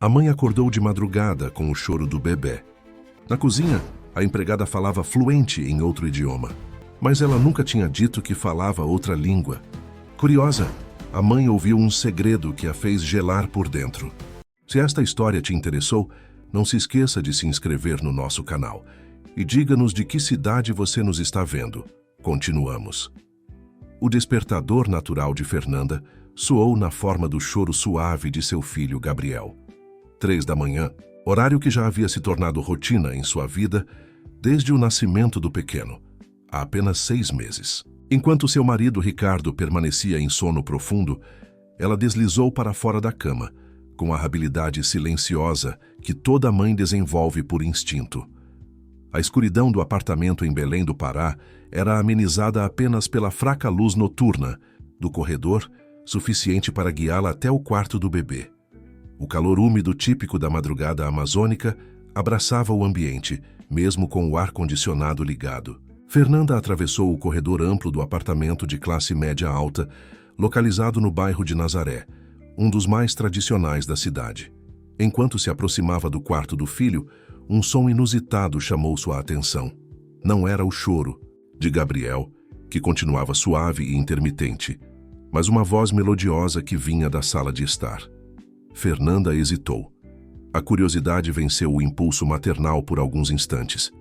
A mãe acordou de madrugada com o choro do bebê. Na cozinha, a empregada falava fluente em outro idioma, mas ela nunca tinha dito que falava outra língua. Curiosa, a mãe ouviu um segredo que a fez gelar por dentro. Se esta história te interessou, não se esqueça de se inscrever no nosso canal e diga-nos de que cidade você nos está vendo. Continuamos. O despertador natural de Fernanda soou na forma do choro suave de seu filho Gabriel. 3 da manhã, horário que já havia se tornado rotina em sua vida desde o nascimento do pequeno, há apenas 6 meses. Enquanto seu marido Ricardo permanecia em sono profundo, ela deslizou para fora da cama, com a habilidade silenciosa que toda mãe desenvolve por instinto. A escuridão do apartamento em Belém do Pará era amenizada apenas pela fraca luz noturna do corredor, suficiente para guiá-la até o quarto do bebê. O calor úmido típico da madrugada amazônica abraçava o ambiente, mesmo com o ar-condicionado ligado. Fernanda atravessou o corredor amplo do apartamento de classe média alta, localizado no bairro de Nazaré, um dos mais tradicionais da cidade. Enquanto se aproximava do quarto do filho, um som inusitado chamou sua atenção. Não era o choro de Gabriel, que continuava suave e intermitente, mas uma voz melodiosa que vinha da sala de estar. Fernanda hesitou. A curiosidade venceu o impulso maternal por alguns instantes.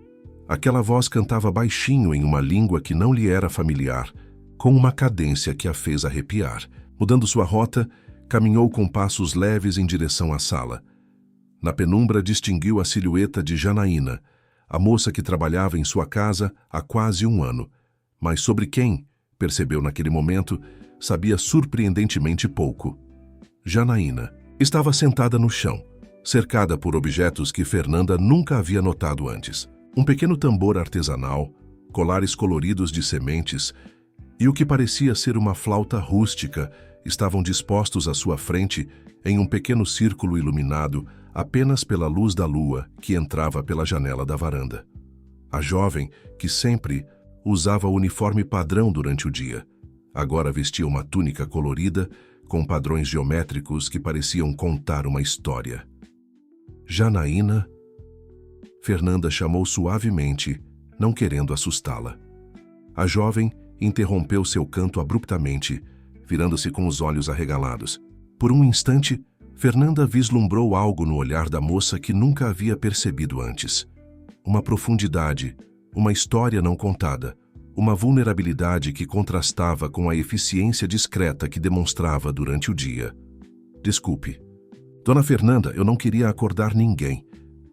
Aquela voz cantava baixinho em uma língua que não lhe era familiar, com uma cadência que a fez arrepiar. Mudando sua rota, caminhou com passos leves em direção à sala. Na penumbra distinguiu a silhueta de Janaína, a moça que trabalhava em sua casa há quase 1 ano, mas sobre quem, percebeu naquele momento, sabia surpreendentemente pouco. Janaína estava sentada no chão, cercada por objetos que Fernanda nunca havia notado antes. Um pequeno tambor artesanal, colares coloridos de sementes e o que parecia ser uma flauta rústica estavam dispostos à sua frente em um pequeno círculo iluminado apenas pela luz da lua que entrava pela janela da varanda. A jovem, que sempre usava o uniforme padrão durante o dia, agora vestia uma túnica colorida com padrões geométricos que pareciam contar uma história. Janaína? Fernanda chamou suavemente, não querendo assustá-la. A jovem interrompeu seu canto abruptamente, virando-se com os olhos arregalados. Por um instante, Fernanda vislumbrou algo no olhar da moça que nunca havia percebido antes. Uma profundidade, uma história não contada, uma vulnerabilidade que contrastava com a eficiência discreta que demonstrava durante o dia. Desculpe. Dona Fernanda, eu não queria acordar ninguém,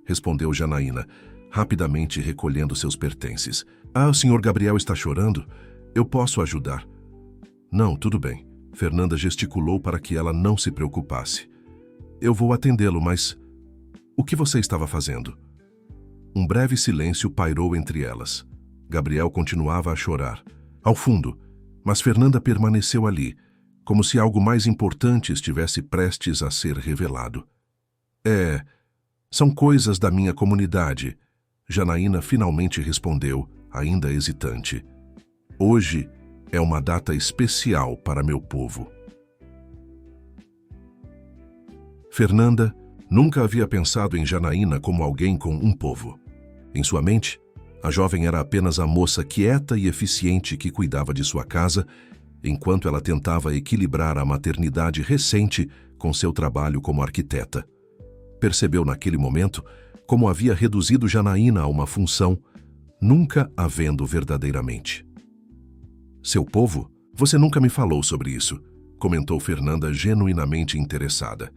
respondeu Janaína, rapidamente recolhendo seus pertences. O senhor Gabriel está chorando? Eu posso ajudar. Não, tudo bem. Fernanda gesticulou para que ela não se preocupasse. Eu vou atendê-lo, mas... O que você estava fazendo? Um breve silêncio pairou entre elas. Gabriel continuava a chorar, ao fundo, mas Fernanda permaneceu ali, como se algo mais importante estivesse prestes a ser revelado. São coisas da minha comunidade, Janaína finalmente respondeu, ainda hesitante. Hoje é uma data especial para meu povo. Fernanda nunca havia pensado em Janaína como alguém com um povo. Em sua mente, a jovem era apenas a moça quieta e eficiente que cuidava de sua casa, enquanto ela tentava equilibrar a maternidade recente com seu trabalho como arquiteta. Percebeu naquele momento como havia reduzido Janaína a uma função, nunca a vendo verdadeiramente. Seu povo? Você nunca me falou sobre isso, comentou Fernanda genuinamente interessada.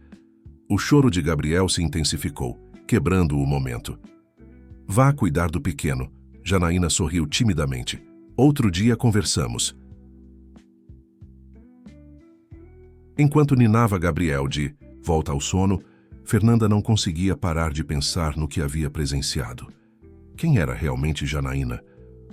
O choro de Gabriel se intensificou, quebrando o momento. Vá cuidar do pequeno, Janaína sorriu timidamente. Outro dia conversamos. Enquanto ninava Gabriel de volta ao sono, Fernanda não conseguia parar de pensar no que havia presenciado. Quem era realmente Janaína?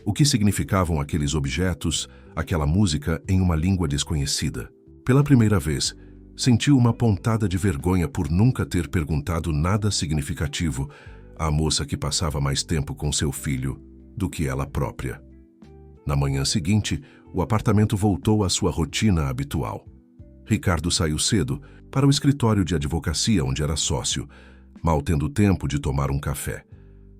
O que significavam aqueles objetos, aquela música em uma língua desconhecida? Pela primeira vez, sentiu uma pontada de vergonha por nunca ter perguntado nada significativo à moça que passava mais tempo com seu filho do que ela própria. Na manhã seguinte, o apartamento voltou à sua rotina habitual. Ricardo saiu cedo, para o escritório de advocacia onde era sócio, mal tendo tempo de tomar um café.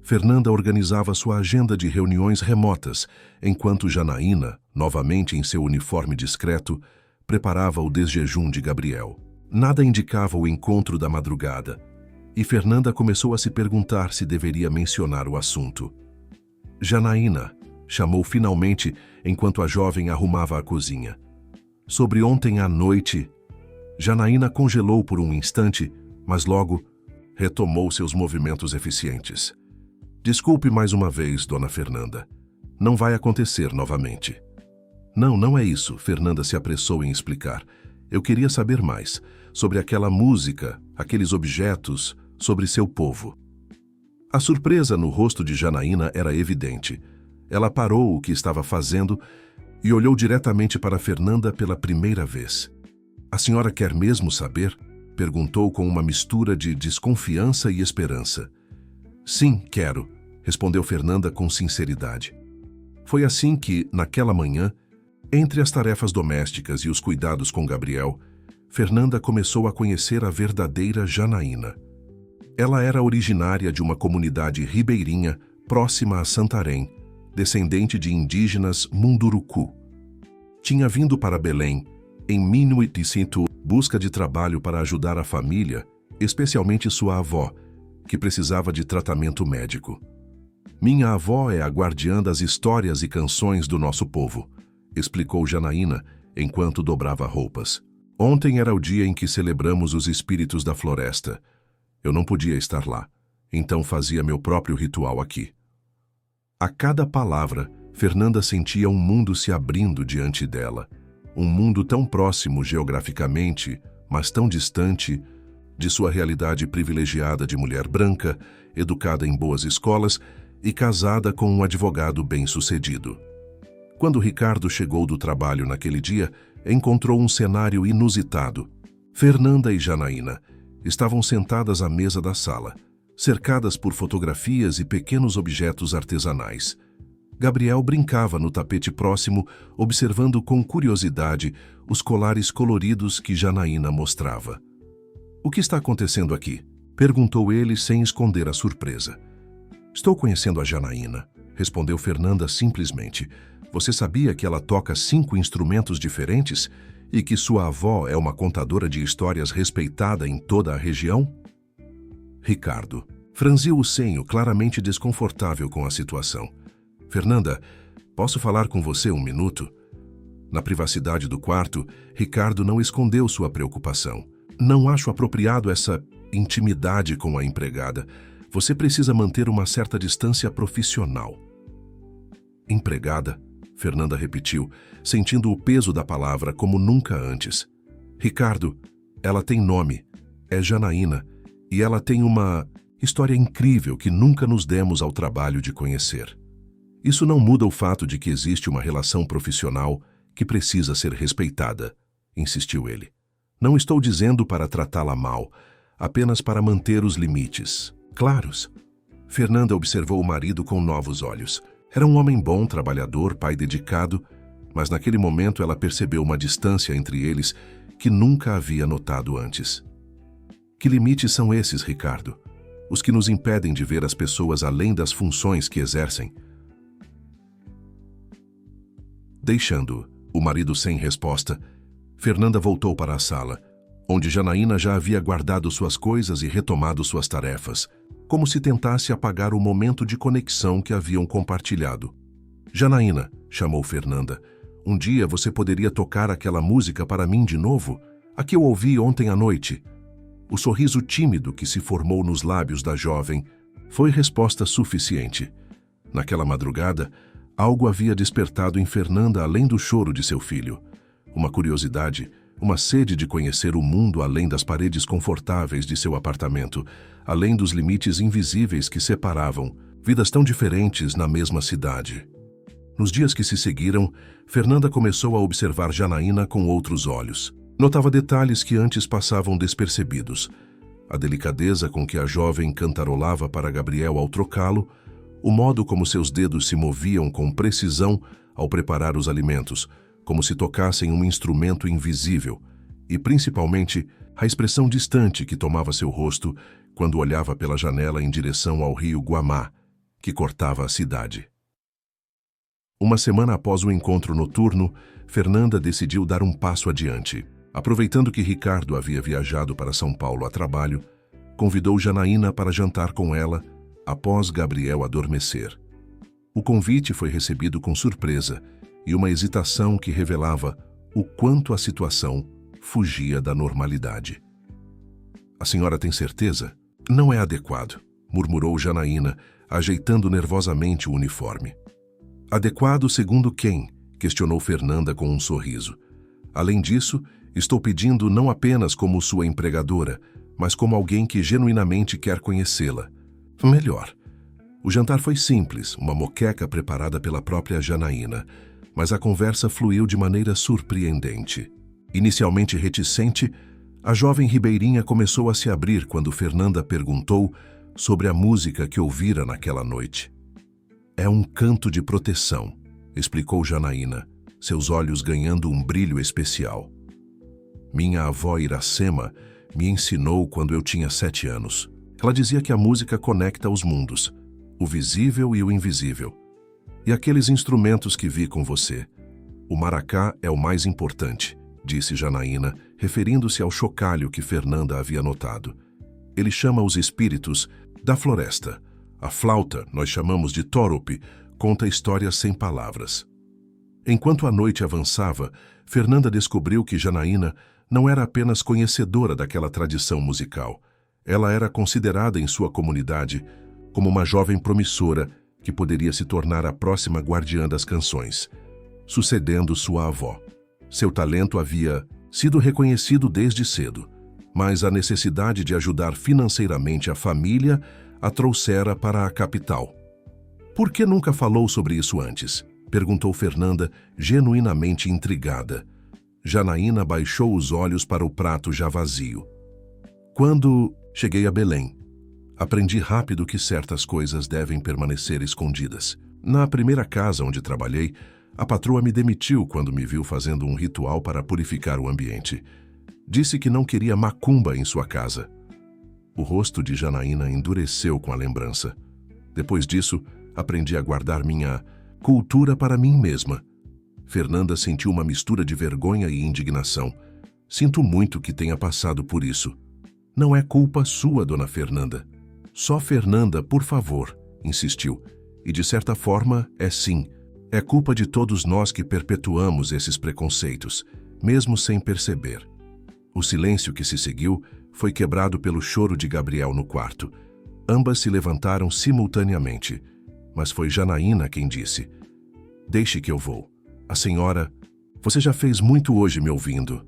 Fernanda organizava sua agenda de reuniões remotas, enquanto Janaína, novamente em seu uniforme discreto, preparava o desjejum de Gabriel. Nada indicava o encontro da madrugada, e Fernanda começou a se perguntar se deveria mencionar o assunto. Janaína, chamou finalmente enquanto a jovem arrumava a cozinha. Sobre ontem à noite, Janaína congelou por um instante, mas logo retomou seus movimentos eficientes. Desculpe mais uma vez, dona Fernanda. Não vai acontecer novamente. Não, não é isso, Fernanda se apressou em explicar. Eu queria saber mais sobre aquela música, aqueles objetos, sobre seu povo. A surpresa no rosto de Janaína era evidente. Ela parou o que estava fazendo e olhou diretamente para Fernanda pela primeira vez. A senhora quer mesmo saber? Perguntou com uma mistura de desconfiança e esperança. Sim, quero, respondeu Fernanda com sinceridade. Foi assim que, naquela manhã, entre as tarefas domésticas e os cuidados com Gabriel, Fernanda começou a conhecer a verdadeira Janaína. Ela era originária de uma comunidade ribeirinha próxima a Santarém, descendente de indígenas Munduruku. Tinha vindo para Belém, em 1800, busca de trabalho para ajudar a família, especialmente sua avó, que precisava de tratamento médico. Minha avó é a guardiã das histórias e canções do nosso povo, explicou Janaína enquanto dobrava roupas. Ontem era o dia em que celebramos os espíritos da floresta. Eu não podia estar lá, então fazia meu próprio ritual aqui. A cada palavra, Fernanda sentia um mundo se abrindo diante dela. Um mundo tão próximo geograficamente, mas tão distante de sua realidade privilegiada de mulher branca, educada em boas escolas e casada com um advogado bem-sucedido. Quando Ricardo chegou do trabalho naquele dia, encontrou um cenário inusitado. Fernanda e Janaína estavam sentadas à mesa da sala, cercadas por fotografias e pequenos objetos artesanais. Gabriel brincava no tapete próximo, observando com curiosidade os colares coloridos que Janaína mostrava. "O que está acontecendo aqui?" perguntou ele sem esconder a surpresa. "Estou conhecendo a Janaína", respondeu Fernanda simplesmente. "Você sabia que ela toca 5 instrumentos diferentes e que sua avó é uma contadora de histórias respeitada em toda a região?" Ricardo franziu o senho, claramente desconfortável com a situação. "Fernanda, posso falar com você um minuto?" Na privacidade do quarto, Ricardo não escondeu sua preocupação. "Não acho apropriado essa intimidade com a empregada. Você precisa manter uma certa distância profissional." "Empregada?" Fernanda repetiu, sentindo o peso da palavra como nunca antes. "Ricardo, ela tem nome, é Janaína, e ela tem uma história incrível que nunca nos demos ao trabalho de conhecer. Isso não muda o fato de que existe uma relação profissional que precisa ser respeitada", insistiu ele. "Não estou dizendo para tratá-la mal, apenas para manter os limites claros." Fernanda observou o marido com novos olhos. Era um homem bom, trabalhador, pai dedicado, mas naquele momento ela percebeu uma distância entre eles que nunca havia notado antes. "Que limites são esses, Ricardo? Os que nos impedem de ver as pessoas além das funções que exercem?" Deixando o marido sem resposta, Fernanda voltou para a sala, onde Janaína já havia guardado suas coisas e retomado suas tarefas, como se tentasse apagar o momento de conexão que haviam compartilhado. "Janaína", chamou Fernanda, "um dia você poderia tocar aquela música para mim de novo? A que eu ouvi ontem à noite?" O sorriso tímido que se formou nos lábios da jovem foi resposta suficiente. Naquela madrugada, algo havia despertado em Fernanda além do choro de seu filho. Uma curiosidade, uma sede de conhecer o mundo além das paredes confortáveis de seu apartamento, além dos limites invisíveis que separavam vidas tão diferentes na mesma cidade. Nos dias que se seguiram, Fernanda começou a observar Janaína com outros olhos. Notava detalhes que antes passavam despercebidos. A delicadeza com que a jovem cantarolava para Gabriel ao trocá-lo, o modo como seus dedos se moviam com precisão ao preparar os alimentos, como se tocassem um instrumento invisível, e principalmente a expressão distante que tomava seu rosto quando olhava pela janela em direção ao rio Guamá, que cortava a cidade. Uma semana após o encontro noturno, Fernanda decidiu dar um passo adiante. Aproveitando que Ricardo havia viajado para São Paulo a trabalho, convidou Janaína para jantar com ela após Gabriel adormecer. O convite foi recebido com surpresa e uma hesitação que revelava o quanto a situação fugia da normalidade. "A senhora tem certeza? Não é adequado", murmurou Janaína, ajeitando nervosamente o uniforme. "Adequado segundo quem?", questionou Fernanda com um sorriso. "Além disso, estou pedindo não apenas como sua empregadora, mas como alguém que genuinamente quer conhecê-la. Melhor." O jantar foi simples, uma moqueca preparada pela própria Janaína, mas a conversa fluiu de maneira surpreendente. Inicialmente reticente, a jovem ribeirinha começou a se abrir quando Fernanda perguntou sobre a música que ouvira naquela noite. "É um canto de proteção", explicou Janaína, seus olhos ganhando um brilho especial. "Minha avó Iracema me ensinou quando eu tinha 7 anos. Ela dizia que a música conecta os mundos, o visível e o invisível. E aqueles instrumentos que vi com você. O maracá é o mais importante", disse Janaína, referindo-se ao chocalho que Fernanda havia notado. "Ele chama os espíritos da floresta. A flauta, nós chamamos de tórope, conta histórias sem palavras." Enquanto a noite avançava, Fernanda descobriu que Janaína não era apenas conhecedora daquela tradição musical. Ela era considerada em sua comunidade como uma jovem promissora que poderia se tornar a próxima guardiã das canções, sucedendo sua avó. Seu talento havia sido reconhecido desde cedo, mas a necessidade de ajudar financeiramente a família a trouxera para a capital. "Por que nunca falou sobre isso antes?", perguntou Fernanda, genuinamente intrigada. Janaína baixou os olhos para o prato já vazio. "Quando cheguei a Belém, aprendi rápido que certas coisas devem permanecer escondidas. Na primeira casa onde trabalhei, a patroa me demitiu quando me viu fazendo um ritual para purificar o ambiente. Disse que não queria macumba em sua casa." O rosto de Janaína endureceu com a lembrança. "Depois disso, aprendi a guardar minha cultura para mim mesma." Fernanda sentiu uma mistura de vergonha e indignação. "Sinto muito que tenha passado por isso." "Não é culpa sua, dona Fernanda." "Só Fernanda, por favor", insistiu. "E de certa forma, é sim. É culpa de todos nós que perpetuamos esses preconceitos, mesmo sem perceber." O silêncio que se seguiu foi quebrado pelo choro de Gabriel no quarto. Ambas se levantaram simultaneamente, mas foi Janaína quem disse: "Deixe que eu vou. A senhora... Você já fez muito hoje me ouvindo."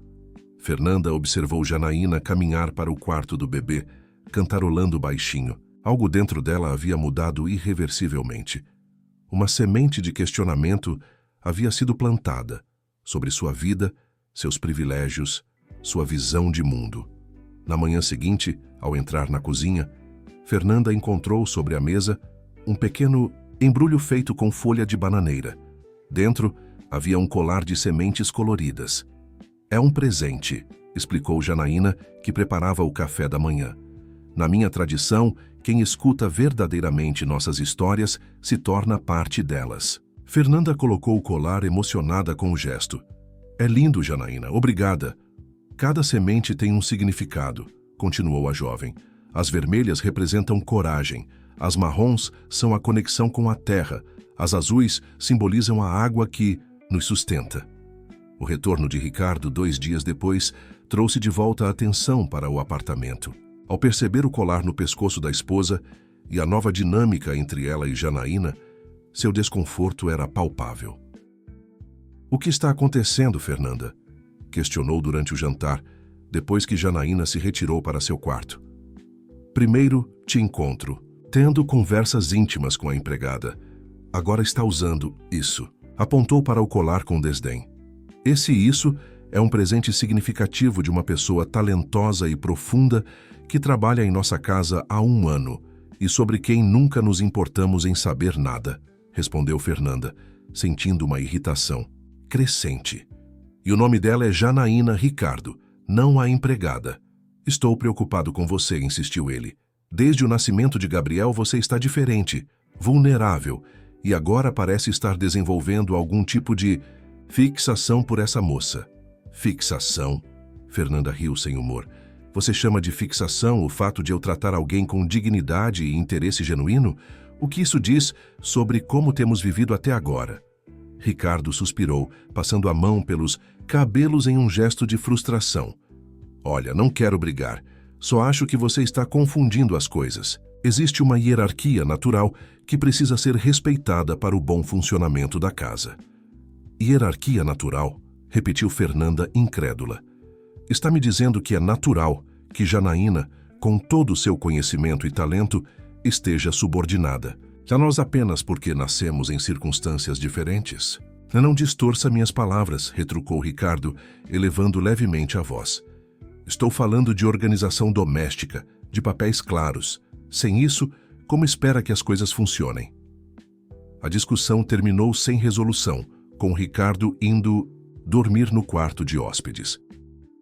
Fernanda observou Janaína caminhar para o quarto do bebê, cantarolando baixinho. Algo dentro dela havia mudado irreversivelmente. Uma semente de questionamento havia sido plantada sobre sua vida, seus privilégios, sua visão de mundo. Na manhã seguinte, ao entrar na cozinha, Fernanda encontrou sobre a mesa um pequeno embrulho feito com folha de bananeira. Dentro havia um colar de sementes coloridas. "É um presente", explicou Janaína, que preparava o café da manhã. "Na minha tradição, quem escuta verdadeiramente nossas histórias se torna parte delas." Fernanda colocou o colar emocionada com o gesto. "É lindo, Janaína, obrigada." "Cada semente tem um significado", continuou a jovem. "As vermelhas representam coragem, as marrons são a conexão com a terra, as azuis simbolizam a água que nos sustenta." O retorno de Ricardo 2 dias depois trouxe de volta a atenção para o apartamento. Ao perceber o colar no pescoço da esposa e a nova dinâmica entre ela e Janaína, seu desconforto era palpável. "O que está acontecendo, Fernanda?", questionou durante o jantar, depois que Janaína se retirou para seu quarto. "Primeiro te encontro, tendo conversas íntimas com a empregada. Agora está usando isso." Apontou para o colar com desdém. Isso é um presente significativo de uma pessoa talentosa e profunda que trabalha em nossa casa há 1 ano e sobre quem nunca nos importamos em saber nada", respondeu Fernanda, sentindo uma irritação crescente. "E o nome dela é Janaína Ricardo, não a empregada." Estou preocupado com você, insistiu ele. Desde o nascimento de Gabriel você está diferente, vulnerável, e agora parece estar desenvolvendo algum tipo de fixação por essa moça. Fixação? Fernanda riu sem humor. Você chama de fixação o fato de eu tratar alguém com dignidade e interesse genuíno? O que isso diz sobre como temos vivido até agora? Ricardo suspirou, passando a mão pelos cabelos em um gesto de frustração. Olha, não quero brigar. Só acho que você está confundindo as coisas. Existe uma hierarquia natural que precisa ser respeitada para o bom funcionamento da casa. Hierarquia natural? Repetiu Fernanda, incrédula. Está me dizendo que é natural que Janaína, com todo o seu conhecimento e talento, esteja subordinada. A nós apenas porque nascemos em circunstâncias diferentes. Não distorça minhas palavras, retrucou Ricardo, elevando levemente a voz. Estou falando de organização doméstica, de papéis claros. Sem isso, como espera que as coisas funcionem? A discussão terminou sem resolução, com Ricardo indo dormir no quarto de hóspedes.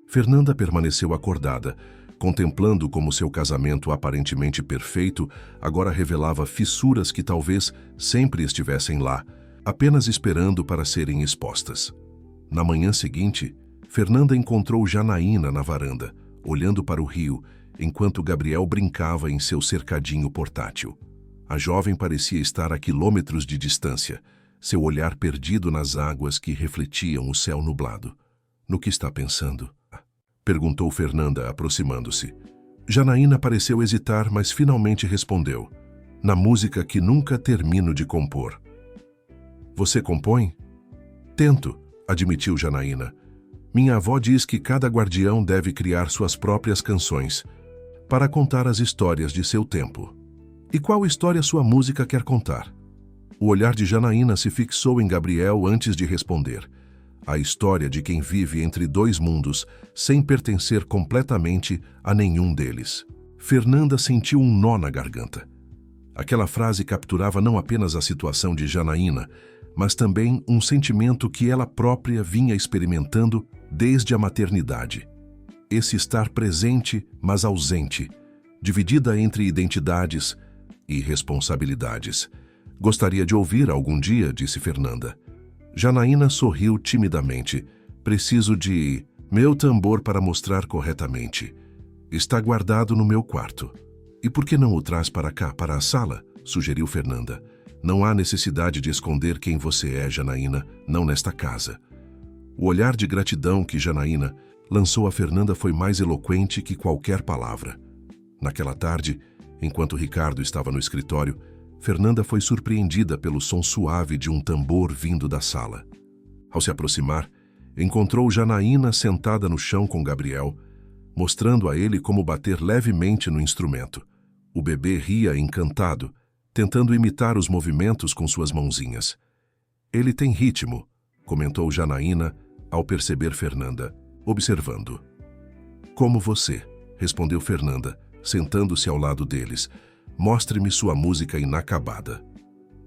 Fernanda permaneceu acordada, contemplando como seu casamento aparentemente perfeito agora revelava fissuras que talvez sempre estivessem lá, apenas esperando para serem expostas. Na manhã seguinte, Fernanda encontrou Janaína na varanda, olhando para o rio, enquanto Gabriel brincava em seu cercadinho portátil. A jovem parecia estar a quilômetros de distância, seu olhar perdido nas águas que refletiam o céu nublado. No que está pensando? Perguntou Fernanda, aproximando-se. Janaína pareceu hesitar, mas finalmente respondeu. Na música que nunca termino de compor. Você compõe? Tento, admitiu Janaína. Minha avó diz que cada guardião deve criar suas próprias canções, para contar as histórias de seu tempo. E qual história sua música quer contar? O olhar de Janaína se fixou em Gabriel antes de responder. A história de quem vive entre dois mundos, sem pertencer completamente a nenhum deles. Fernanda sentiu um nó na garganta. Aquela frase capturava não apenas a situação de Janaína, mas também um sentimento que ela própria vinha experimentando desde a maternidade. Esse estar presente, mas ausente, dividida entre identidades e responsabilidades. Gostaria de ouvir algum dia, disse Fernanda. Janaína sorriu timidamente. Preciso de meu tambor para mostrar corretamente. Está guardado no meu quarto. E por que não o traz para cá, para a sala? Sugeriu Fernanda. Não há necessidade de esconder quem você é, Janaína, não nesta casa. O olhar de gratidão que Janaína lançou a Fernanda foi mais eloquente que qualquer palavra. Naquela tarde, enquanto Ricardo estava no escritório, Fernanda foi surpreendida pelo som suave de um tambor vindo da sala. Ao se aproximar, encontrou Janaína sentada no chão com Gabriel, mostrando a ele como bater levemente no instrumento. O bebê ria encantado, tentando imitar os movimentos com suas mãozinhas. Ele tem ritmo, comentou Janaína ao perceber Fernanda, observando. Como você, respondeu Fernanda, sentando-se ao lado deles. Mostre-me sua música inacabada.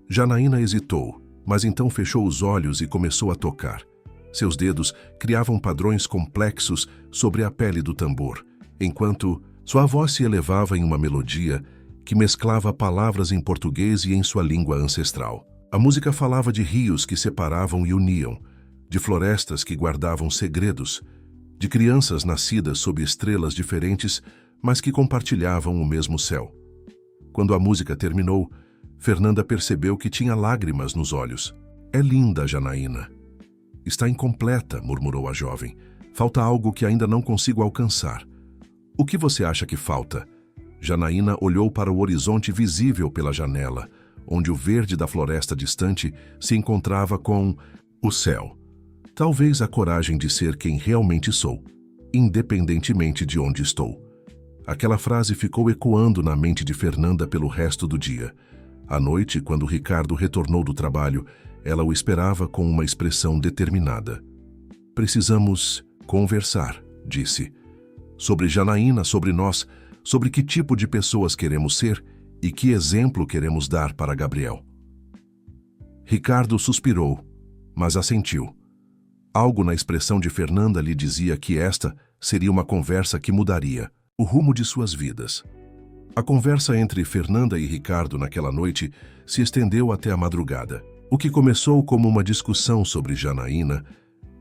Janaína hesitou, mas então fechou os olhos e começou a tocar. Seus dedos criavam padrões complexos sobre a pele do tambor, enquanto sua voz se elevava em uma melodia que mesclava palavras em português e em sua língua ancestral. A música falava de rios que separavam e uniam, de florestas que guardavam segredos, de crianças nascidas sob estrelas diferentes, mas que compartilhavam o mesmo céu. Quando a música terminou, Fernanda percebeu que tinha lágrimas nos olhos. É linda, Janaína. Está incompleta, murmurou a jovem. Falta algo que ainda não consigo alcançar. O que você acha que falta? Janaína olhou para o horizonte visível pela janela, onde o verde da floresta distante se encontrava com o céu. Talvez a coragem de ser quem realmente sou, independentemente de onde estou. Aquela frase ficou ecoando na mente de Fernanda pelo resto do dia. À noite, quando Ricardo retornou do trabalho, ela o esperava com uma expressão determinada. Precisamos conversar, disse. Sobre Janaína, sobre nós, sobre que tipo de pessoas queremos ser e que exemplo queremos dar para Gabriel. Ricardo suspirou, mas assentiu. Algo na expressão de Fernanda lhe dizia que esta seria uma conversa que mudaria. o rumo de suas vidas. A conversa entre Fernanda e Ricardo naquela noite se estendeu até a madrugada. O que começou como uma discussão sobre Janaína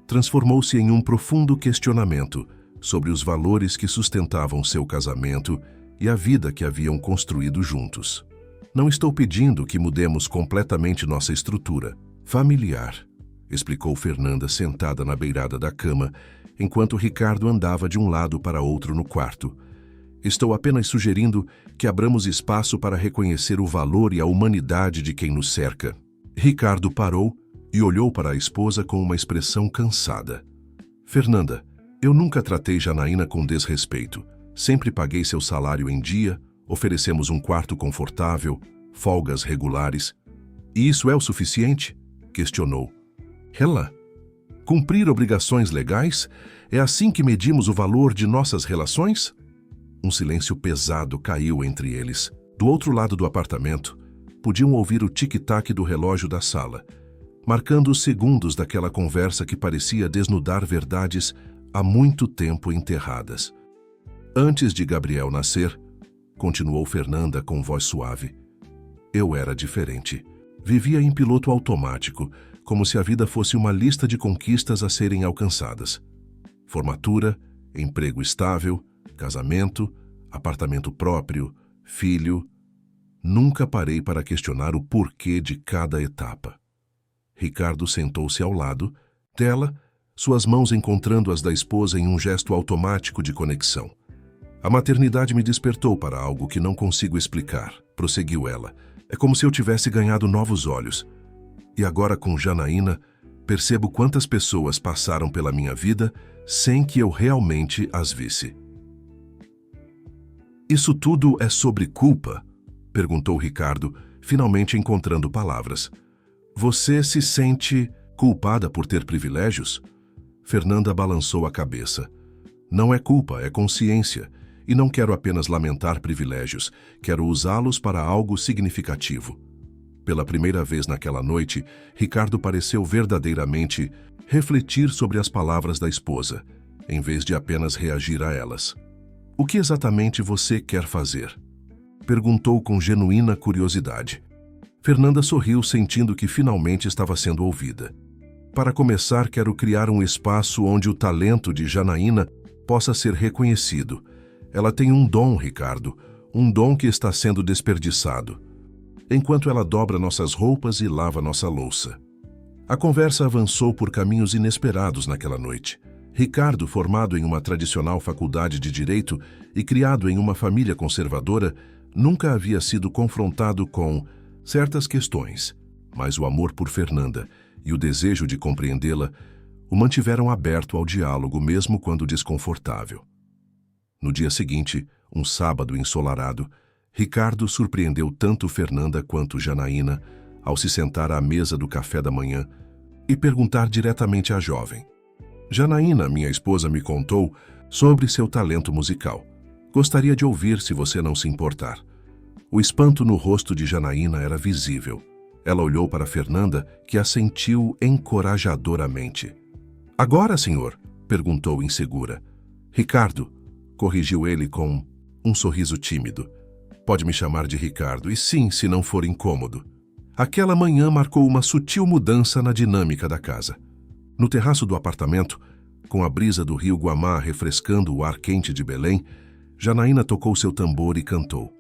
transformou-se em um profundo questionamento sobre os valores que sustentavam seu casamento e a vida que haviam construído juntos. Não estou pedindo que mudemos completamente nossa estrutura familiar, explicou Fernanda sentada na beirada da cama, enquanto Ricardo andava de um lado para outro no quarto. Estou apenas sugerindo que abramos espaço para reconhecer o valor e a humanidade de quem nos cerca. Ricardo parou e olhou para a esposa com uma expressão cansada. Fernanda, eu nunca tratei Janaína com desrespeito. Sempre paguei seu salário em dia, oferecemos um quarto confortável, folgas regulares. E isso é o suficiente? Questionou. Ela? Cumprir obrigações legais? É assim que medimos o valor de nossas relações? Um silêncio pesado caiu entre eles. Do outro lado do apartamento, podiam ouvir o tic-tac do relógio da sala, marcando os segundos daquela conversa que parecia desnudar verdades há muito tempo enterradas. Antes de Gabriel nascer, continuou Fernanda com voz suave, eu era diferente. Vivia em piloto automático, como se a vida fosse uma lista de conquistas a serem alcançadas. Formatura, emprego estável, casamento, apartamento próprio, filho. Nunca parei para questionar o porquê de cada etapa. Ricardo sentou-se ao lado dela, suas mãos encontrando as da esposa em um gesto automático de conexão. A maternidade me despertou para algo que não consigo explicar, prosseguiu ela. É como se eu tivesse ganhado novos olhos. E agora com Janaína, percebo quantas pessoas passaram pela minha vida sem que eu realmente as visse. Isso tudo é sobre culpa? Perguntou Ricardo, finalmente encontrando palavras. Você se sente culpada por ter privilégios? Fernanda balançou a cabeça. Não é culpa, é consciência. E não quero apenas lamentar privilégios, quero usá-los para algo significativo. Pela primeira vez naquela noite, Ricardo pareceu verdadeiramente refletir sobre as palavras da esposa, em vez de apenas reagir a elas. O que exatamente você quer fazer? Perguntou com genuína curiosidade. Fernanda sorriu, sentindo que finalmente estava sendo ouvida. Para começar, quero criar um espaço onde o talento de Janaína possa ser reconhecido. Ela tem um dom, Ricardo, um dom que está sendo desperdiçado, enquanto ela dobra nossas roupas e lava nossa louça. A conversa avançou por caminhos inesperados naquela noite. Ricardo, formado em uma tradicional faculdade de Direito e criado em uma família conservadora, nunca havia sido confrontado com certas questões, mas o amor por Fernanda e o desejo de compreendê-la o mantiveram aberto ao diálogo mesmo quando desconfortável. No dia seguinte, um sábado ensolarado, Ricardo surpreendeu tanto Fernanda quanto Janaína ao se sentar à mesa do café da manhã e perguntar diretamente à jovem. Janaína, minha esposa, me contou sobre seu talento musical. Gostaria de ouvir se você não se importar. O espanto no rosto de Janaína era visível. Ela olhou para Fernanda, que assentiu encorajadoramente. Agora, senhor? Perguntou insegura. Ricardo, corrigiu ele com um sorriso tímido. Pode me chamar de Ricardo, e sim, se não for incômodo. Aquela manhã marcou uma sutil mudança na dinâmica da casa. No terraço do apartamento, com a brisa do rio Guamá refrescando o ar quente de Belém, Janaína tocou seu tambor e cantou.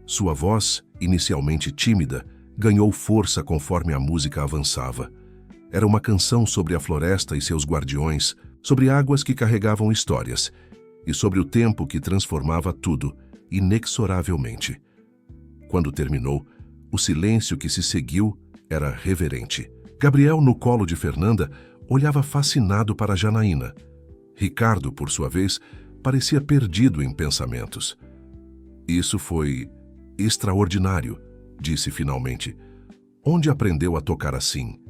Sua voz, inicialmente tímida, ganhou força conforme a música avançava. Era uma canção sobre a floresta e seus guardiões, sobre águas que carregavam histórias, e sobre o tempo que transformava tudo, inexoravelmente. Quando terminou, o silêncio que se seguiu era reverente. Gabriel, no colo de Fernanda, olhava fascinado para Janaína. Ricardo, por sua vez, parecia perdido em pensamentos. Isso foi extraordinário, disse finalmente. Onde aprendeu a tocar assim?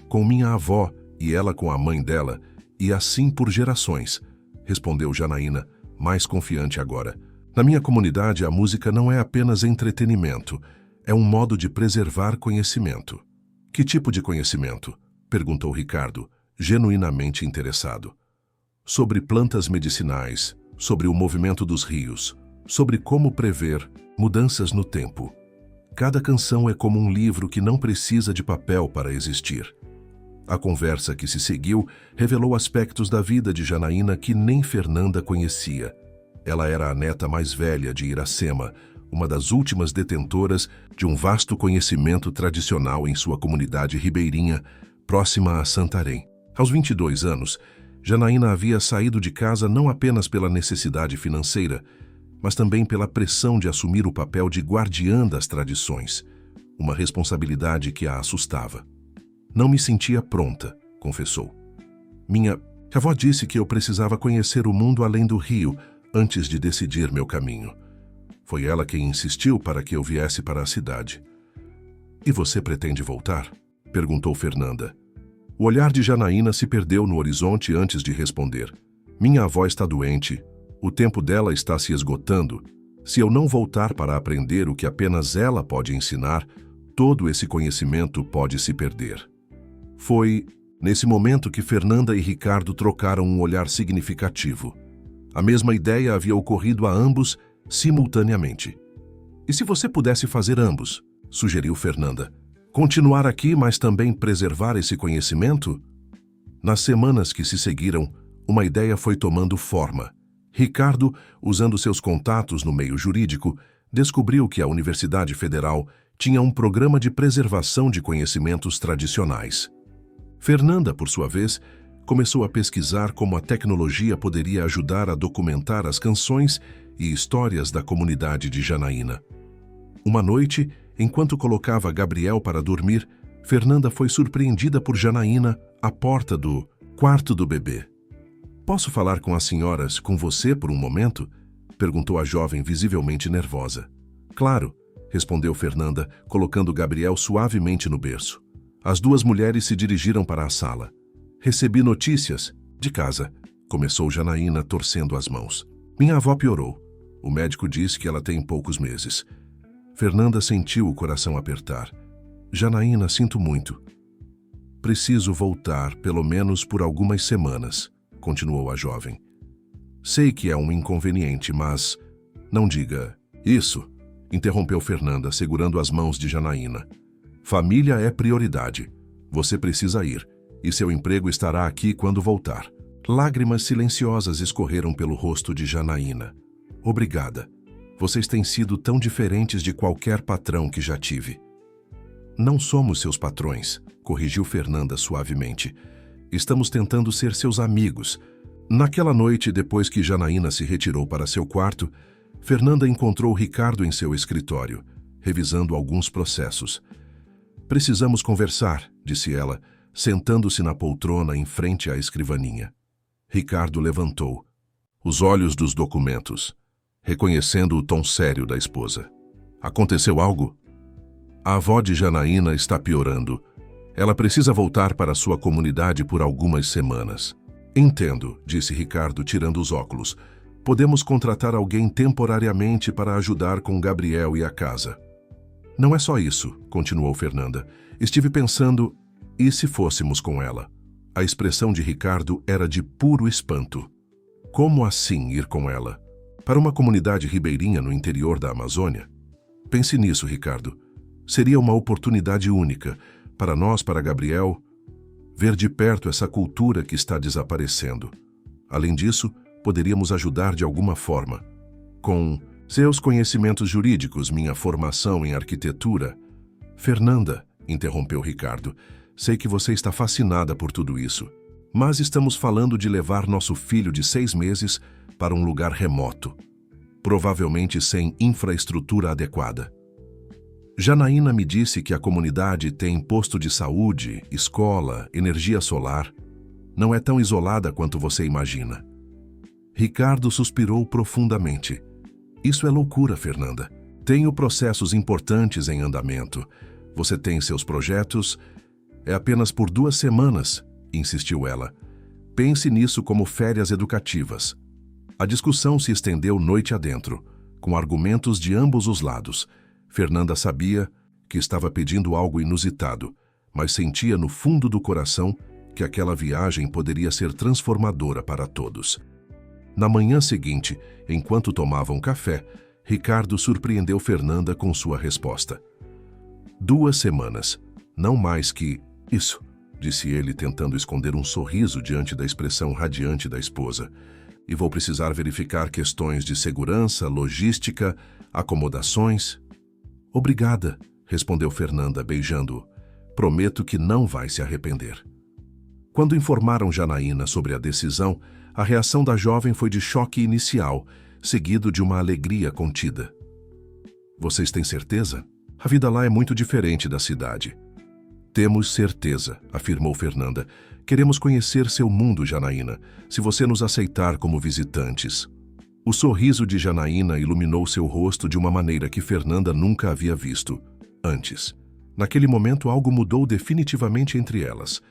Com minha avó e ela com a mãe dela, e assim por gerações, respondeu Janaína, mais confiante agora. Na minha comunidade, a música não é apenas entretenimento, é um modo de preservar conhecimento. Que tipo de conhecimento? Perguntou Ricardo, genuinamente interessado. Sobre plantas medicinais, sobre o movimento dos rios, sobre como prever mudanças no tempo. Cada canção é como um livro que não precisa de papel para existir. A conversa que se seguiu revelou aspectos da vida de Janaína que nem Fernanda conhecia. Ela era a neta mais velha de Iracema, uma das últimas detentoras de um vasto conhecimento tradicional em sua comunidade ribeirinha, próxima a Santarém. Aos 22 anos, Janaína havia saído de casa não apenas pela necessidade financeira, mas também pela pressão de assumir o papel de guardiã das tradições, uma responsabilidade que a assustava. Não me sentia pronta, confessou. Minha avó disse que eu precisava conhecer o mundo além do rio antes de decidir meu caminho. Foi ela quem insistiu para que eu viesse para a cidade. E você pretende voltar? Perguntou Fernanda. O olhar de Janaína se perdeu no horizonte antes de responder. Minha avó está doente. O tempo dela está se esgotando. Se eu não voltar para aprender o que apenas ela pode ensinar, todo esse conhecimento pode se perder. Foi nesse momento que Fernanda e Ricardo trocaram um olhar significativo. A mesma ideia havia ocorrido a ambos simultaneamente. E se você pudesse fazer ambos? Sugeriu Fernanda. Continuar aqui, mas também preservar esse conhecimento? Nas semanas que se seguiram, uma ideia foi tomando forma. Ricardo, usando seus contatos no meio jurídico, descobriu que a Universidade Federal tinha um programa de preservação de conhecimentos tradicionais. Fernanda, por sua vez, começou a pesquisar como a tecnologia poderia ajudar a documentar as canções e histórias da comunidade de Janaína. Uma noite, enquanto colocava Gabriel para dormir, Fernanda foi surpreendida por Janaína à porta do quarto do bebê. Posso falar com as senhoras, com você por um momento? Perguntou a jovem, visivelmente nervosa. Claro, respondeu Fernanda, colocando Gabriel suavemente no berço. As duas mulheres se dirigiram para a sala. Recebi notícias de casa, começou Janaína, torcendo as mãos. Minha avó piorou. O médico disse que ela tem poucos meses. Fernanda sentiu o coração apertar. Janaína, sinto muito. Preciso voltar, pelo menos por algumas semanas, continuou a jovem. Sei que é um inconveniente, mas... Não diga isso, interrompeu Fernanda, segurando as mãos de Janaína. Família é prioridade. Você precisa ir, e seu emprego estará aqui quando voltar. Lágrimas silenciosas escorreram pelo rosto de Janaína. Obrigada. Vocês têm sido tão diferentes de qualquer patrão que já tive. Não somos seus patrões, corrigiu Fernanda suavemente. Estamos tentando ser seus amigos. Naquela noite, depois que Janaína se retirou para seu quarto, Fernanda encontrou Ricardo em seu escritório, revisando alguns processos. Precisamos conversar, disse ela, sentando-se na poltrona em frente à escrivaninha. Ricardo levantou, os olhos dos documentos, reconhecendo o tom sério da esposa. Aconteceu algo? A avó de Janaína está piorando. Ela precisa voltar para sua comunidade por algumas semanas. Entendo, disse Ricardo, tirando os óculos. Podemos contratar alguém temporariamente para ajudar com Gabriel e a casa. Não é só isso, continuou Fernanda. Estive pensando, e se fôssemos com ela? A expressão de Ricardo era de puro espanto. Como assim ir com ela? Para uma comunidade ribeirinha no interior da Amazônia? Pense nisso, Ricardo. Seria uma oportunidade única, para nós, para Gabriel, ver de perto essa cultura que está desaparecendo. Além disso, poderíamos ajudar de alguma forma. Com seus conhecimentos jurídicos, minha formação em arquitetura... Fernanda, interrompeu Ricardo, sei que você está fascinada por tudo isso, mas estamos falando de levar nosso filho de 6 meses para um lugar remoto, provavelmente sem infraestrutura adequada. Janaína me disse que a comunidade tem posto de saúde, escola, energia solar. Não é tão isolada quanto você imagina. Ricardo suspirou profundamente. Isso é loucura, Fernanda. Tenho processos importantes em andamento. Você tem seus projetos? É apenas por 2 semanas, insistiu ela. Pense nisso como férias educativas. A discussão se estendeu noite adentro, com argumentos de ambos os lados. Fernanda sabia que estava pedindo algo inusitado, mas sentia no fundo do coração que aquela viagem poderia ser transformadora para todos. Na manhã seguinte, enquanto tomavam café, Ricardo surpreendeu Fernanda com sua resposta. 2 semanas, não mais que isso, disse ele, tentando esconder um sorriso diante da expressão radiante da esposa. E vou precisar verificar questões de segurança, logística, acomodações. Obrigada, respondeu Fernanda, beijando-o. Prometo que não vai se arrepender. Quando informaram Janaína sobre a decisão, a reação da jovem foi de choque inicial, seguido de uma alegria contida. Vocês têm certeza? A vida lá é muito diferente da cidade. Temos certeza, afirmou Fernanda. Queremos conhecer seu mundo, Janaína, se você nos aceitar como visitantes. O sorriso de Janaína iluminou seu rosto de uma maneira que Fernanda nunca havia visto antes. Naquele momento, algo mudou definitivamente entre elas.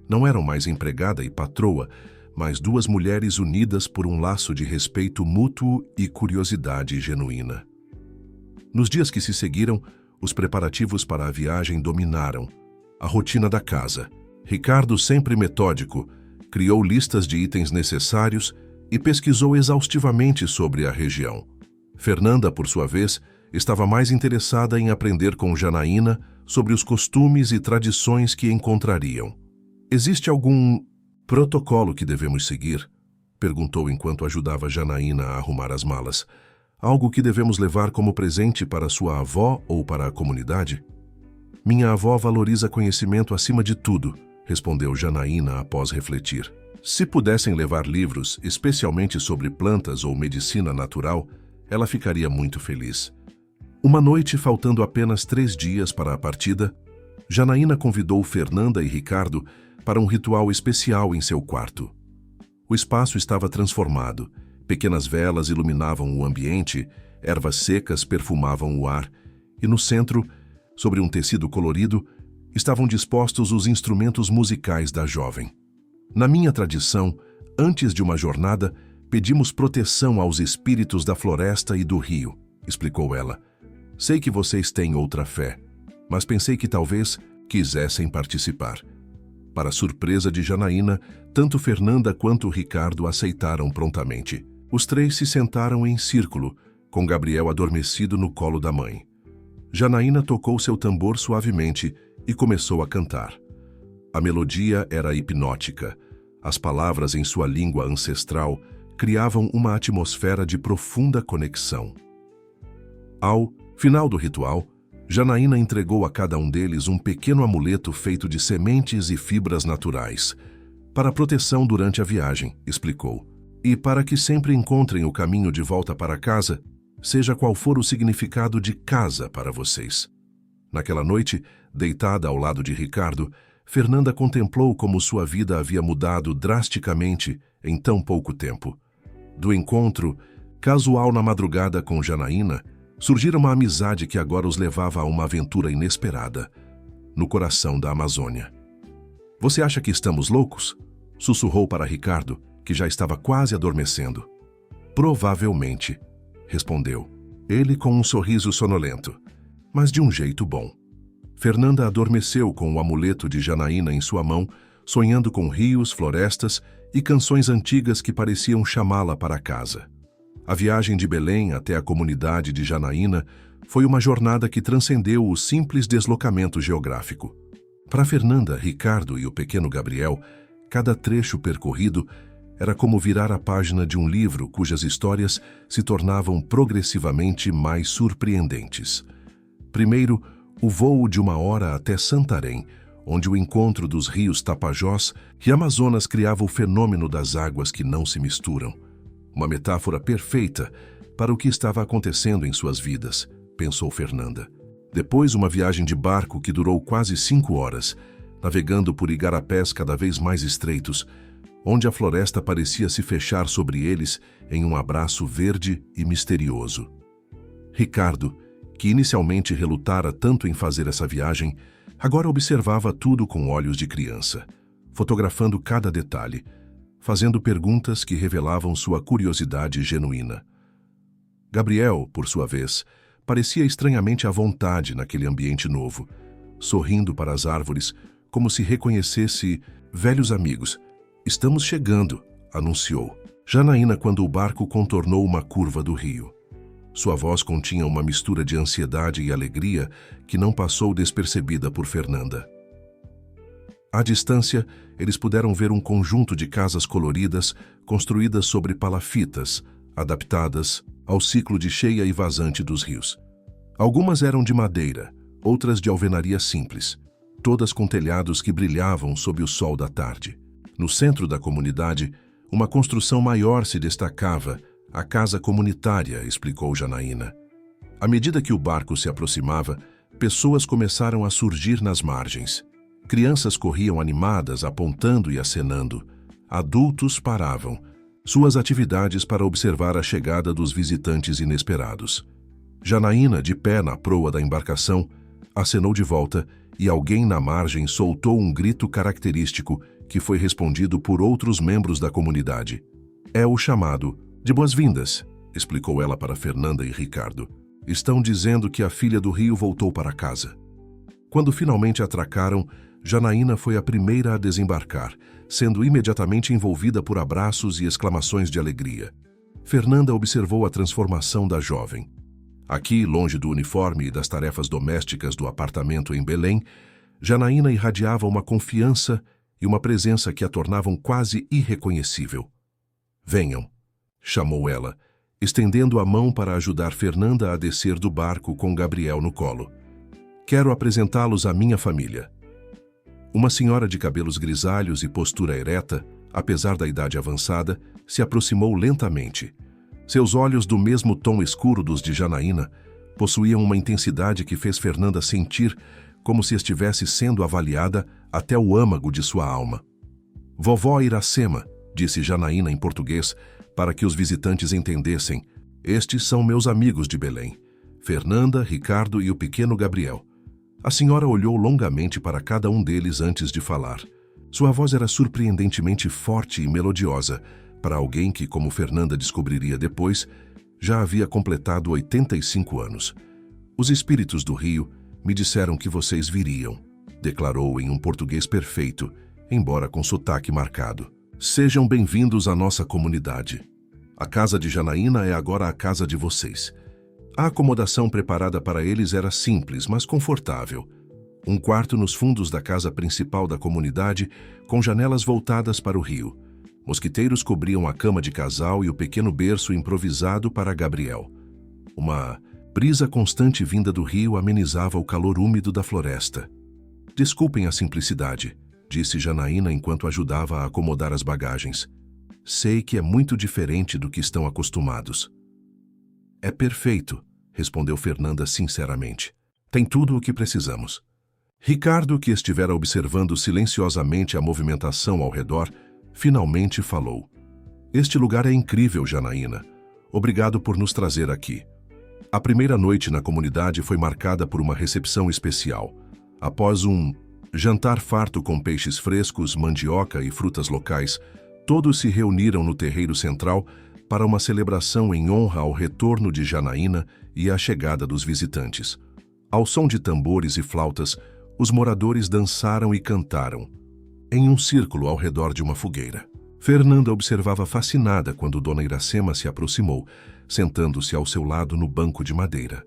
Não eram mais empregada e patroa, mas 2 mulheres unidas por um laço de respeito mútuo e curiosidade genuína. Nos dias que se seguiram, os preparativos para a viagem dominaram a rotina da casa. Ricardo, sempre metódico, criou listas de itens necessários e pesquisou exaustivamente sobre a região. Fernanda, por sua vez, estava mais interessada em aprender com Janaína sobre os costumes e tradições que encontrariam. Existe algum protocolo que devemos seguir? Perguntou enquanto ajudava Janaína a arrumar as malas. Algo que devemos levar como presente para sua avó ou para a comunidade? Minha avó valoriza conhecimento acima de tudo, respondeu Janaína após refletir. Se pudessem levar livros, especialmente sobre plantas ou medicina natural, ela ficaria muito feliz. Uma noite, faltando apenas 3 dias para a partida, Janaína convidou Fernanda e Ricardo para um ritual especial em seu quarto. O espaço estava transformado. Pequenas velas iluminavam o ambiente, ervas secas perfumavam o ar, e no centro, sobre um tecido colorido, estavam dispostos os instrumentos musicais da jovem. Na minha tradição, antes de uma jornada, pedimos proteção aos espíritos da floresta e do rio, explicou ela. Sei que vocês têm outra fé, mas pensei que talvez quisessem participar. Para surpresa de Janaína, tanto Fernanda quanto Ricardo aceitaram prontamente. Os 3 se sentaram em círculo, com Gabriel adormecido no colo da mãe. Janaína tocou seu tambor suavemente e começou a cantar. A melodia era hipnótica. As palavras em sua língua ancestral criavam uma atmosfera de profunda conexão. Ao final do ritual, Janaína entregou a cada um deles um pequeno amuleto feito de sementes e fibras naturais. Para proteção durante a viagem, explicou. E para que sempre encontrem o caminho de volta para casa, seja qual for o significado de casa para vocês. Naquela noite, deitada ao lado de Ricardo, Fernanda contemplou como sua vida havia mudado drasticamente em tão pouco tempo. Do encontro casual na madrugada com Janaína, surgira uma amizade que agora os levava a uma aventura inesperada, no coração da Amazônia. Você acha que estamos loucos? Sussurrou para Ricardo, que já estava quase adormecendo. Provavelmente, respondeu, ele com um sorriso sonolento, mas de um jeito bom. Fernanda adormeceu com o amuleto de Janaína em sua mão, sonhando com rios, florestas e canções antigas que pareciam chamá-la para casa. A viagem de Belém até a comunidade de Janaína foi uma jornada que transcendeu o simples deslocamento geográfico. Para Fernanda, Ricardo e o pequeno Gabriel, cada trecho percorrido era como virar a página de um livro cujas histórias se tornavam progressivamente mais surpreendentes. Primeiro, o voo de 1 hora até Santarém, onde o encontro dos rios Tapajós e Amazonas criava o fenômeno das águas que não se misturam. Uma metáfora perfeita para o que estava acontecendo em suas vidas, pensou Fernanda. Depois, uma viagem de barco que durou quase 5 horas, navegando por igarapés cada vez mais estreitos, onde a floresta parecia se fechar sobre eles em um abraço verde e misterioso. Ricardo, que inicialmente relutara tanto em fazer essa viagem, agora observava tudo com olhos de criança, fotografando cada detalhe, fazendo perguntas que revelavam sua curiosidade genuína. Gabriel, por sua vez, parecia estranhamente à vontade naquele ambiente novo, sorrindo para as árvores como se reconhecesse velhos amigos. Estamos chegando, anunciou. Janaína quando o barco contornou uma curva do rio. Sua voz continha uma mistura de ansiedade e alegria que não passou despercebida por Fernanda. À distância, eles puderam ver um conjunto de casas coloridas construídas sobre palafitas, adaptadas ao ciclo de cheia e vazante dos rios. Algumas eram de madeira, outras de alvenaria simples, todas com telhados que brilhavam sob o sol da tarde. No centro da comunidade, uma construção maior se destacava, a casa comunitária, explicou Janaína. À medida que o barco se aproximava, pessoas começaram a surgir nas margens. Crianças corriam animadas, apontando e acenando. Adultos paravam, suas atividades para observar a chegada dos visitantes inesperados. Janaína, de pé na proa da embarcação, acenou de volta e alguém na margem soltou um grito característico que foi respondido por outros membros da comunidade. É o chamado de boas-vindas, explicou ela para Fernanda e Ricardo. Estão dizendo que a filha do rio voltou para casa. Quando finalmente atracaram, Janaína foi a primeira a desembarcar, sendo imediatamente envolvida por abraços e exclamações de alegria. Fernanda observou a transformação da jovem. Aqui, longe do uniforme e das tarefas domésticas do apartamento em Belém, Janaína irradiava uma confiança e uma presença que a tornavam quase irreconhecível. Venham, chamou ela, estendendo a mão para ajudar Fernanda a descer do barco com Gabriel no colo. Quero apresentá-los à minha família. Uma senhora de cabelos grisalhos e postura ereta, apesar da idade avançada, se aproximou lentamente. Seus olhos, do mesmo tom escuro dos de Janaína, possuíam uma intensidade que fez Fernanda sentir como se estivesse sendo avaliada até o âmago de sua alma. Vovó Iracema, disse Janaína em português, para que os visitantes entendessem. Estes são meus amigos de Belém, Fernanda, Ricardo e o pequeno Gabriel. A senhora olhou longamente para cada um deles antes de falar. Sua voz era surpreendentemente forte e melodiosa, para alguém que, como Fernanda descobriria depois, já havia completado 85 anos. Os espíritos do rio me disseram que vocês viriam, declarou em um português perfeito, embora com sotaque marcado. Sejam bem-vindos à nossa comunidade. A casa de Janaína é agora a casa de vocês. A acomodação preparada para eles era simples, mas confortável. Um quarto nos fundos da casa principal da comunidade, com janelas voltadas para o rio. Mosquiteiros cobriam a cama de casal e o pequeno berço improvisado para Gabriel. Uma brisa constante vinda do rio amenizava o calor úmido da floresta. Desculpem a simplicidade, disse Janaína enquanto ajudava a acomodar as bagagens. Sei que é muito diferente do que estão acostumados. É perfeito, respondeu Fernanda sinceramente. Tem tudo o que precisamos. Ricardo, que estivera observando silenciosamente a movimentação ao redor, finalmente falou. Este lugar é incrível, Janaína. Obrigado por nos trazer aqui. A primeira noite na comunidade foi marcada por uma recepção especial. Após um jantar farto com peixes frescos, mandioca e frutas locais, todos se reuniram no terreiro central para uma celebração em honra ao retorno de Janaína e à chegada dos visitantes. Ao som de tambores e flautas, os moradores dançaram e cantaram, em um círculo ao redor de uma fogueira. Fernanda observava fascinada quando Dona Iracema se aproximou, sentando-se ao seu lado no banco de madeira.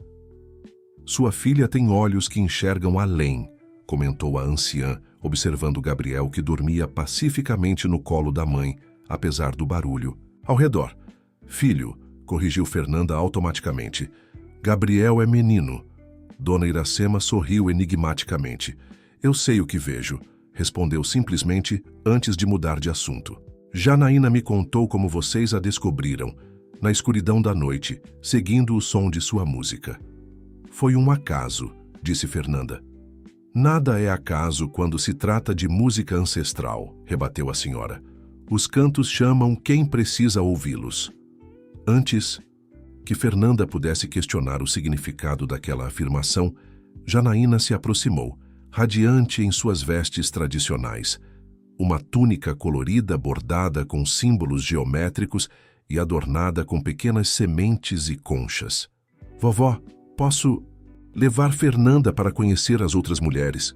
Sua filha tem olhos que enxergam além, comentou a anciã, observando Gabriel, que dormia pacificamente no colo da mãe, apesar do barulho. Ao redor. Filho, corrigiu Fernanda automaticamente. Gabriel é menino. Dona Iracema sorriu enigmaticamente. Eu sei o que vejo, respondeu simplesmente antes de mudar de assunto. Janaína me contou como vocês a descobriram, na escuridão da noite, seguindo o som de sua música. Foi um acaso, disse Fernanda. Nada é acaso quando se trata de música ancestral, rebateu a senhora. Os cantos chamam quem precisa ouvi-los. Antes que Fernanda pudesse questionar o significado daquela afirmação, Janaína se aproximou, radiante em suas vestes tradicionais, uma túnica colorida bordada com símbolos geométricos e adornada com pequenas sementes e conchas. Vovó, posso levar Fernanda para conhecer as outras mulheres?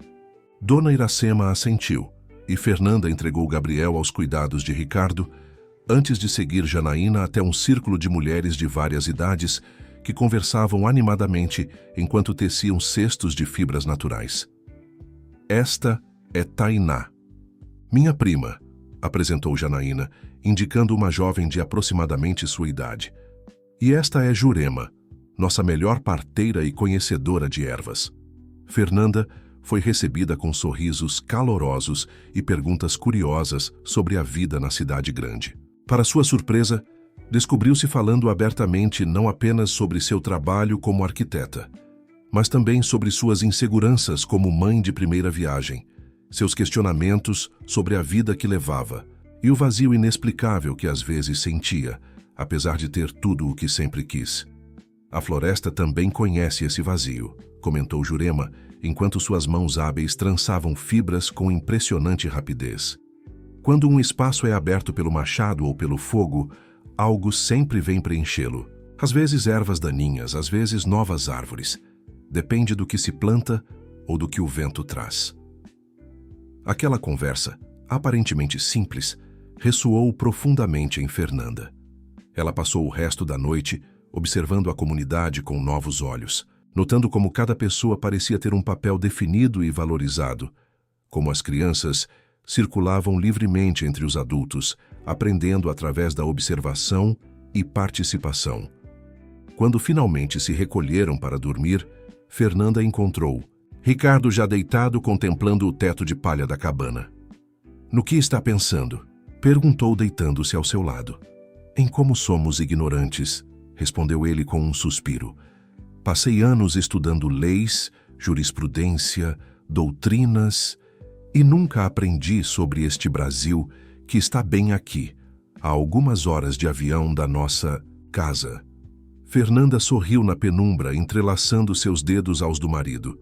Dona Iracema assentiu, e Fernanda entregou Gabriel aos cuidados de Ricardo, antes de seguir Janaína até um círculo de mulheres de várias idades que conversavam animadamente enquanto teciam cestos de fibras naturais. Esta é Tainá. Minha prima, apresentou Janaína, indicando uma jovem de aproximadamente sua idade. E esta é Jurema, nossa melhor parteira e conhecedora de ervas. Fernanda foi recebida com sorrisos calorosos e perguntas curiosas sobre a vida na cidade grande. Para sua surpresa, descobriu-se falando abertamente não apenas sobre seu trabalho como arquiteta, mas também sobre suas inseguranças como mãe de primeira viagem, seus questionamentos sobre a vida que levava e o vazio inexplicável que às vezes sentia, apesar de ter tudo o que sempre quis. A floresta também conhece esse vazio, comentou Jurema, enquanto suas mãos hábeis trançavam fibras com impressionante rapidez. Quando um espaço é aberto pelo machado ou pelo fogo, algo sempre vem preenchê-lo. Às vezes ervas daninhas, às vezes novas árvores. Depende do que se planta ou do que o vento traz. Aquela conversa, aparentemente simples, ressoou profundamente em Fernanda. Ela passou o resto da noite observando a comunidade com novos olhos, notando como cada pessoa parecia ter um papel definido e valorizado, como as crianças circulavam livremente entre os adultos, aprendendo através da observação e participação. Quando finalmente se recolheram para dormir, Fernanda encontrou Ricardo já deitado contemplando o teto de palha da cabana. "No que está pensando?" perguntou deitando-se ao seu lado. "Em como somos ignorantes", respondeu ele com um suspiro. "Passei anos estudando leis, jurisprudência, doutrinas e nunca aprendi sobre este Brasil que está bem aqui, a algumas horas de avião da nossa casa." Fernanda sorriu na penumbra, entrelaçando seus dedos aos do marido.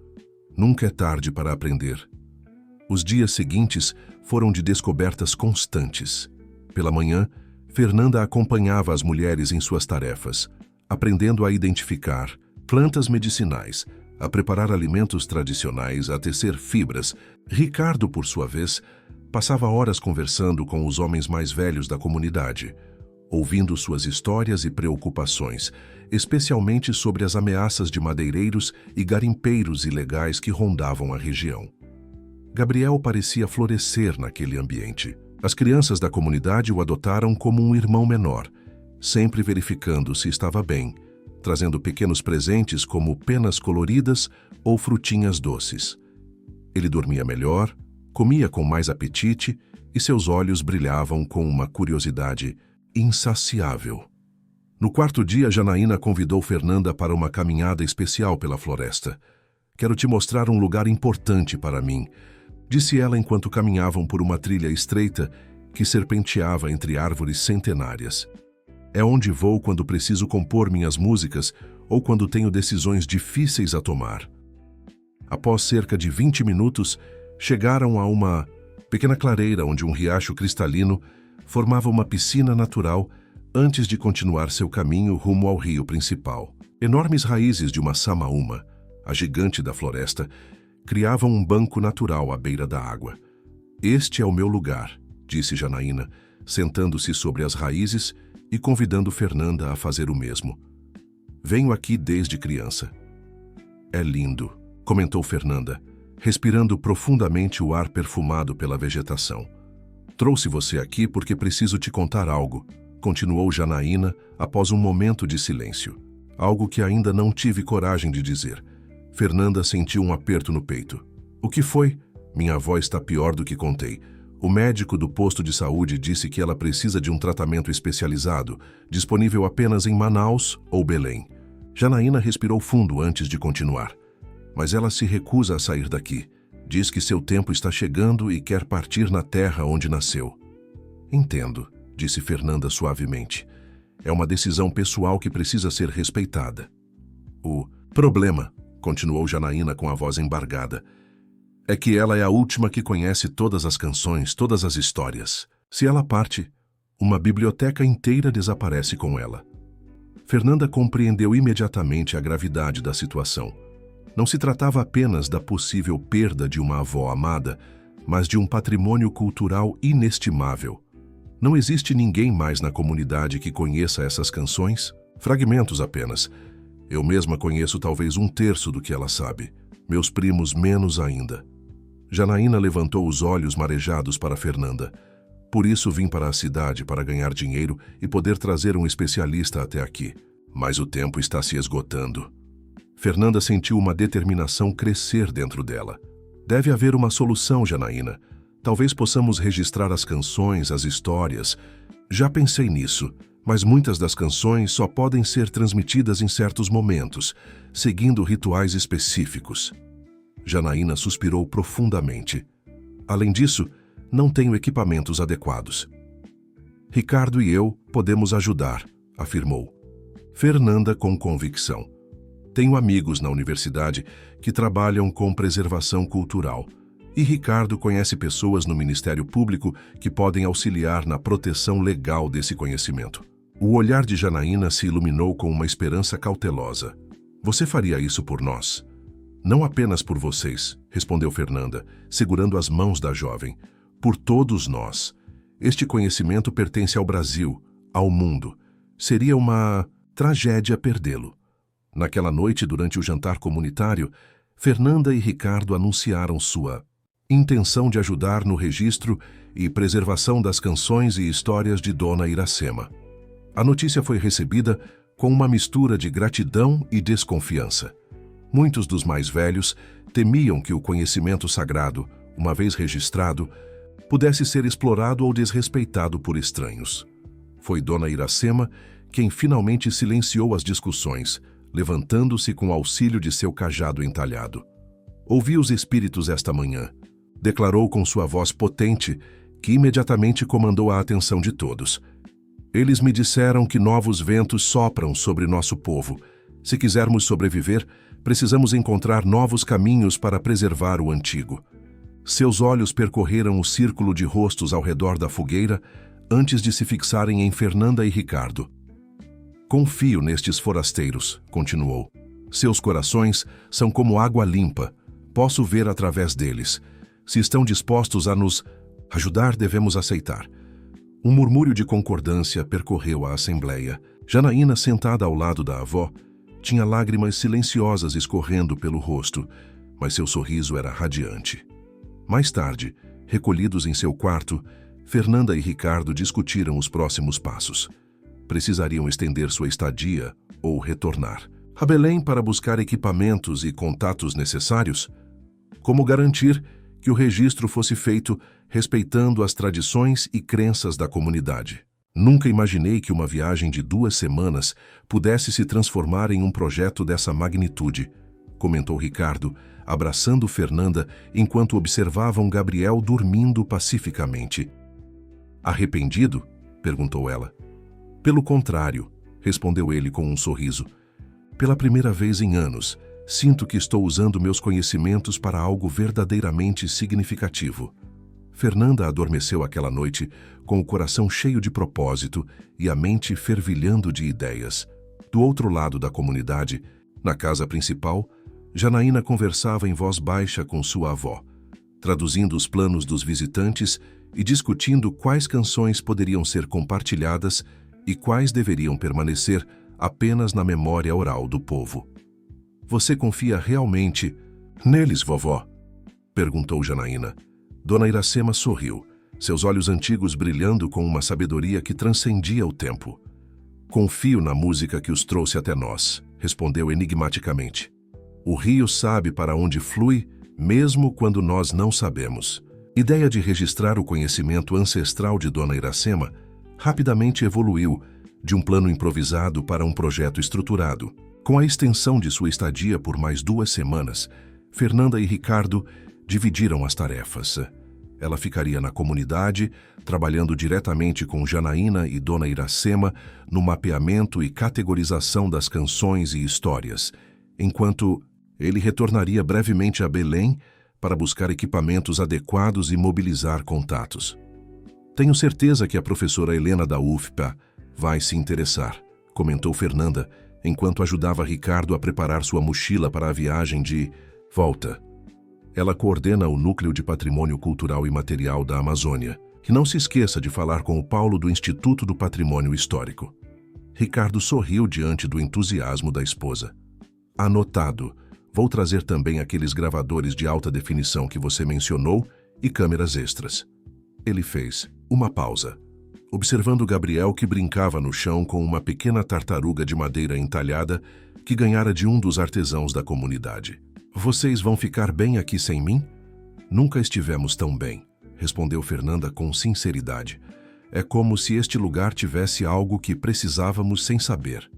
Nunca é tarde para aprender. Os dias seguintes foram de descobertas constantes. Pela manhã, Fernanda acompanhava as mulheres em suas tarefas, aprendendo a identificar plantas medicinais, a preparar alimentos tradicionais, a tecer fibras. Ricardo, por sua vez, passava horas conversando com os homens mais velhos da comunidade, ouvindo suas histórias e preocupações, especialmente sobre as ameaças de madeireiros e garimpeiros ilegais que rondavam a região. Gabriel parecia florescer naquele ambiente. As crianças da comunidade o adotaram como um irmão menor, sempre verificando se estava bem, trazendo pequenos presentes como penas coloridas ou frutinhas doces. Ele dormia melhor, comia com mais apetite e seus olhos brilhavam com uma curiosidade insaciável. No quarto dia, Janaína convidou Fernanda para uma caminhada especial pela floresta. "Quero te mostrar um lugar importante para mim", disse ela enquanto caminhavam por uma trilha estreita que serpenteava entre árvores centenárias. "É onde vou quando preciso compor minhas músicas ou quando tenho decisões difíceis a tomar." Após cerca de 20 minutos, chegaram a uma pequena clareira onde um riacho cristalino formava uma piscina natural antes de continuar seu caminho rumo ao rio principal. Enormes raízes de uma samaúma, a gigante da floresta, criavam um banco natural à beira da água. "Este é o meu lugar", disse Janaína, sentando-se sobre as raízes e convidando Fernanda a fazer o mesmo. "Venho aqui desde criança." "É lindo", comentou Fernanda, respirando profundamente o ar perfumado pela vegetação. "Trouxe você aqui porque preciso te contar algo", continuou Janaína após um momento de silêncio. "Algo que ainda não tive coragem de dizer." Fernanda sentiu um aperto no peito. "O que foi?" "Minha avó está pior do que contei. O médico do posto de saúde disse que ela precisa de um tratamento especializado, disponível apenas em Manaus ou Belém." Janaína respirou fundo antes de continuar. "Mas ela se recusa a sair daqui. Diz que seu tempo está chegando e quer partir na terra onde nasceu." "Entendo", disse Fernanda suavemente. "É uma decisão pessoal que precisa ser respeitada." "O problema", continuou Janaína com a voz embargada, "é que ela é a última que conhece todas as canções, todas as histórias. Se ela parte, uma biblioteca inteira desaparece com ela." Fernanda compreendeu imediatamente a gravidade da situação. Não se tratava apenas da possível perda de uma avó amada, mas de um patrimônio cultural inestimável. Não existe ninguém mais na comunidade que conheça essas canções? Fragmentos apenas. Eu mesma conheço talvez 1/3 do que ela sabe. Meus primos menos ainda. Janaína levantou os olhos marejados para Fernanda. Por isso vim para a cidade para ganhar dinheiro e poder trazer um especialista até aqui. Mas o tempo está se esgotando. Fernanda sentiu uma determinação crescer dentro dela. Deve haver uma solução, Janaína. Talvez possamos registrar as canções, as histórias. Já pensei nisso, mas muitas das canções só podem ser transmitidas em certos momentos, seguindo rituais específicos. Janaína suspirou profundamente. Além disso, não tenho equipamentos adequados. Ricardo e eu podemos ajudar, afirmou. Fernanda com convicção. Tenho amigos na universidade que trabalham com preservação cultural. E Ricardo conhece pessoas no Ministério Público que podem auxiliar na proteção legal desse conhecimento. O olhar de Janaína se iluminou com uma esperança cautelosa. Você faria isso por nós? Não apenas por vocês, respondeu Fernanda, segurando as mãos da jovem. Por todos nós. Este conhecimento pertence ao Brasil, ao mundo. Seria uma tragédia perdê-lo. Naquela noite, durante o jantar comunitário, Fernanda e Ricardo anunciaram sua intenção de ajudar no registro e preservação das canções e histórias de Dona Iracema. A notícia foi recebida com uma mistura de gratidão e desconfiança. Muitos dos mais velhos temiam que o conhecimento sagrado, uma vez registrado, pudesse ser explorado ou desrespeitado por estranhos. Foi Dona Iracema quem finalmente silenciou as discussões, levantando-se com auxílio de seu cajado entalhado. Ouvi os espíritos esta manhã, declarou com sua voz potente, que imediatamente comandou a atenção de todos. Eles me disseram que novos ventos sopram sobre nosso povo. Se quisermos sobreviver, precisamos encontrar novos caminhos para preservar o antigo. Seus olhos percorreram o círculo de rostos ao redor da fogueira antes de se fixarem em Fernanda e Ricardo. Confio nestes forasteiros, continuou. Seus corações são como água limpa. Posso ver através deles. Se estão dispostos a nos ajudar, devemos aceitar. Um murmúrio de concordância percorreu a assembleia. Janaína, sentada ao lado da avó, tinha lágrimas silenciosas escorrendo pelo rosto, mas seu sorriso era radiante. Mais tarde, recolhidos em seu quarto, Fernanda e Ricardo discutiram os próximos passos. Precisariam estender sua estadia ou retornar a Belém para buscar equipamentos e contatos necessários? Como garantir que o registro fosse feito respeitando as tradições e crenças da comunidade? Nunca imaginei que uma viagem de 2 semanas pudesse se transformar em um projeto dessa magnitude, comentou Ricardo, abraçando Fernanda enquanto observavam Gabriel dormindo pacificamente. Arrependido? Perguntou ela. Pelo contrário, respondeu ele com um sorriso. Pela primeira vez em anos, sinto que estou usando meus conhecimentos para algo verdadeiramente significativo. Fernanda adormeceu aquela noite com o coração cheio de propósito e a mente fervilhando de ideias. Do outro lado da comunidade, na casa principal, Janaína conversava em voz baixa com sua avó, traduzindo os planos dos visitantes e discutindo quais canções poderiam ser compartilhadas e quais deveriam permanecer apenas na memória oral do povo. Você confia realmente neles, vovó? Perguntou Janaína. Dona Iracema sorriu, seus olhos antigos brilhando com uma sabedoria que transcendia o tempo. Confio na música que os trouxe até nós, respondeu enigmaticamente. O rio sabe para onde flui, mesmo quando nós não sabemos. Ideia de registrar o conhecimento ancestral de Dona Iracema rapidamente evoluiu de um plano improvisado para um projeto estruturado. Com a extensão de sua estadia por mais 2 semanas, Fernanda e Ricardo dividiram as tarefas. Ela ficaria na comunidade, trabalhando diretamente com Janaína e Dona Iracema no mapeamento e categorização das canções e histórias, enquanto ele retornaria brevemente a Belém para buscar equipamentos adequados e mobilizar contatos. Tenho certeza que a professora Helena da UFPA vai se interessar, comentou Fernanda, enquanto ajudava Ricardo a preparar sua mochila para a viagem de volta. Ela coordena o Núcleo de Patrimônio Cultural e Material da Amazônia. que não se esqueça de falar com o Paulo do Instituto do Patrimônio Histórico. Ricardo sorriu diante do entusiasmo da esposa. Anotado. Vou trazer também aqueles gravadores de alta definição que você mencionou e câmeras extras. Ele fez uma pausa, observando Gabriel, que brincava no chão com uma pequena tartaruga de madeira entalhada que ganhara de um dos artesãos da comunidade. Vocês vão ficar bem aqui sem mim? Nunca estivemos tão bem, respondeu Fernanda com sinceridade. É como se este lugar tivesse algo que precisávamos sem saber.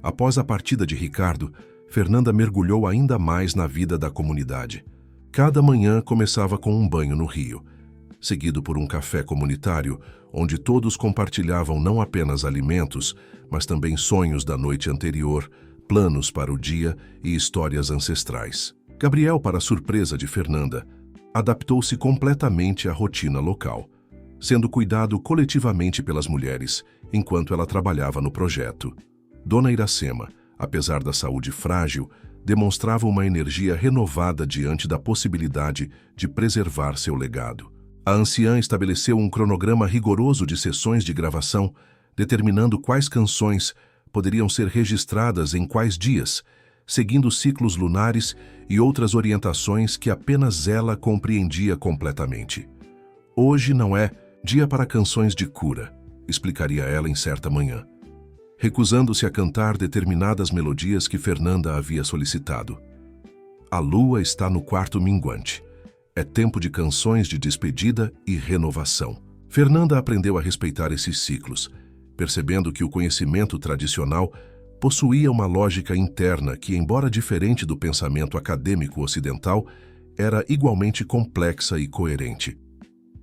Após a partida de Ricardo, Fernanda mergulhou ainda mais na vida da comunidade. Cada manhã começava com um banho no rio, seguido por um café comunitário, onde todos compartilhavam não apenas alimentos, mas também sonhos da noite anterior, planos para o dia e histórias ancestrais. Gabriel, para surpresa de Fernanda, adaptou-se completamente à rotina local, sendo cuidado coletivamente pelas mulheres, enquanto ela trabalhava no projeto. Dona Iracema, apesar da saúde frágil, demonstrava uma energia renovada diante da possibilidade de preservar seu legado. A anciã estabeleceu um cronograma rigoroso de sessões de gravação, determinando quais canções poderiam ser registradas em quais dias, seguindo ciclos lunares e outras orientações que apenas ela compreendia completamente. Hoje não é dia para canções de cura, explicaria ela em certa manhã, recusando-se a cantar determinadas melodias que Fernanda havia solicitado. A lua está no quarto minguante. É tempo de canções de despedida e renovação. Fernanda aprendeu a respeitar esses ciclos, percebendo que o conhecimento tradicional possuía uma lógica interna que, embora diferente do pensamento acadêmico ocidental, era igualmente complexa e coerente.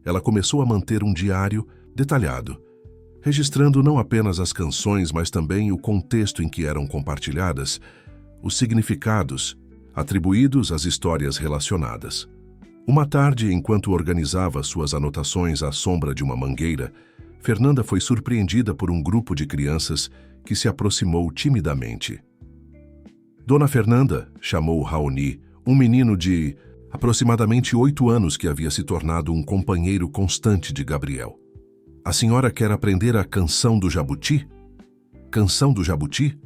Ela começou a manter um diário detalhado, registrando não apenas as canções, mas também o contexto em que eram compartilhadas, os significados atribuídos às histórias relacionadas. Uma tarde, enquanto organizava suas anotações à sombra de uma mangueira, Fernanda foi surpreendida por um grupo de crianças que se aproximou timidamente. Dona Fernanda, chamou Raoni, um menino de aproximadamente 8 anos que havia se tornado um companheiro constante de Gabriel. A senhora quer aprender a canção do jabuti? Canção do jabuti?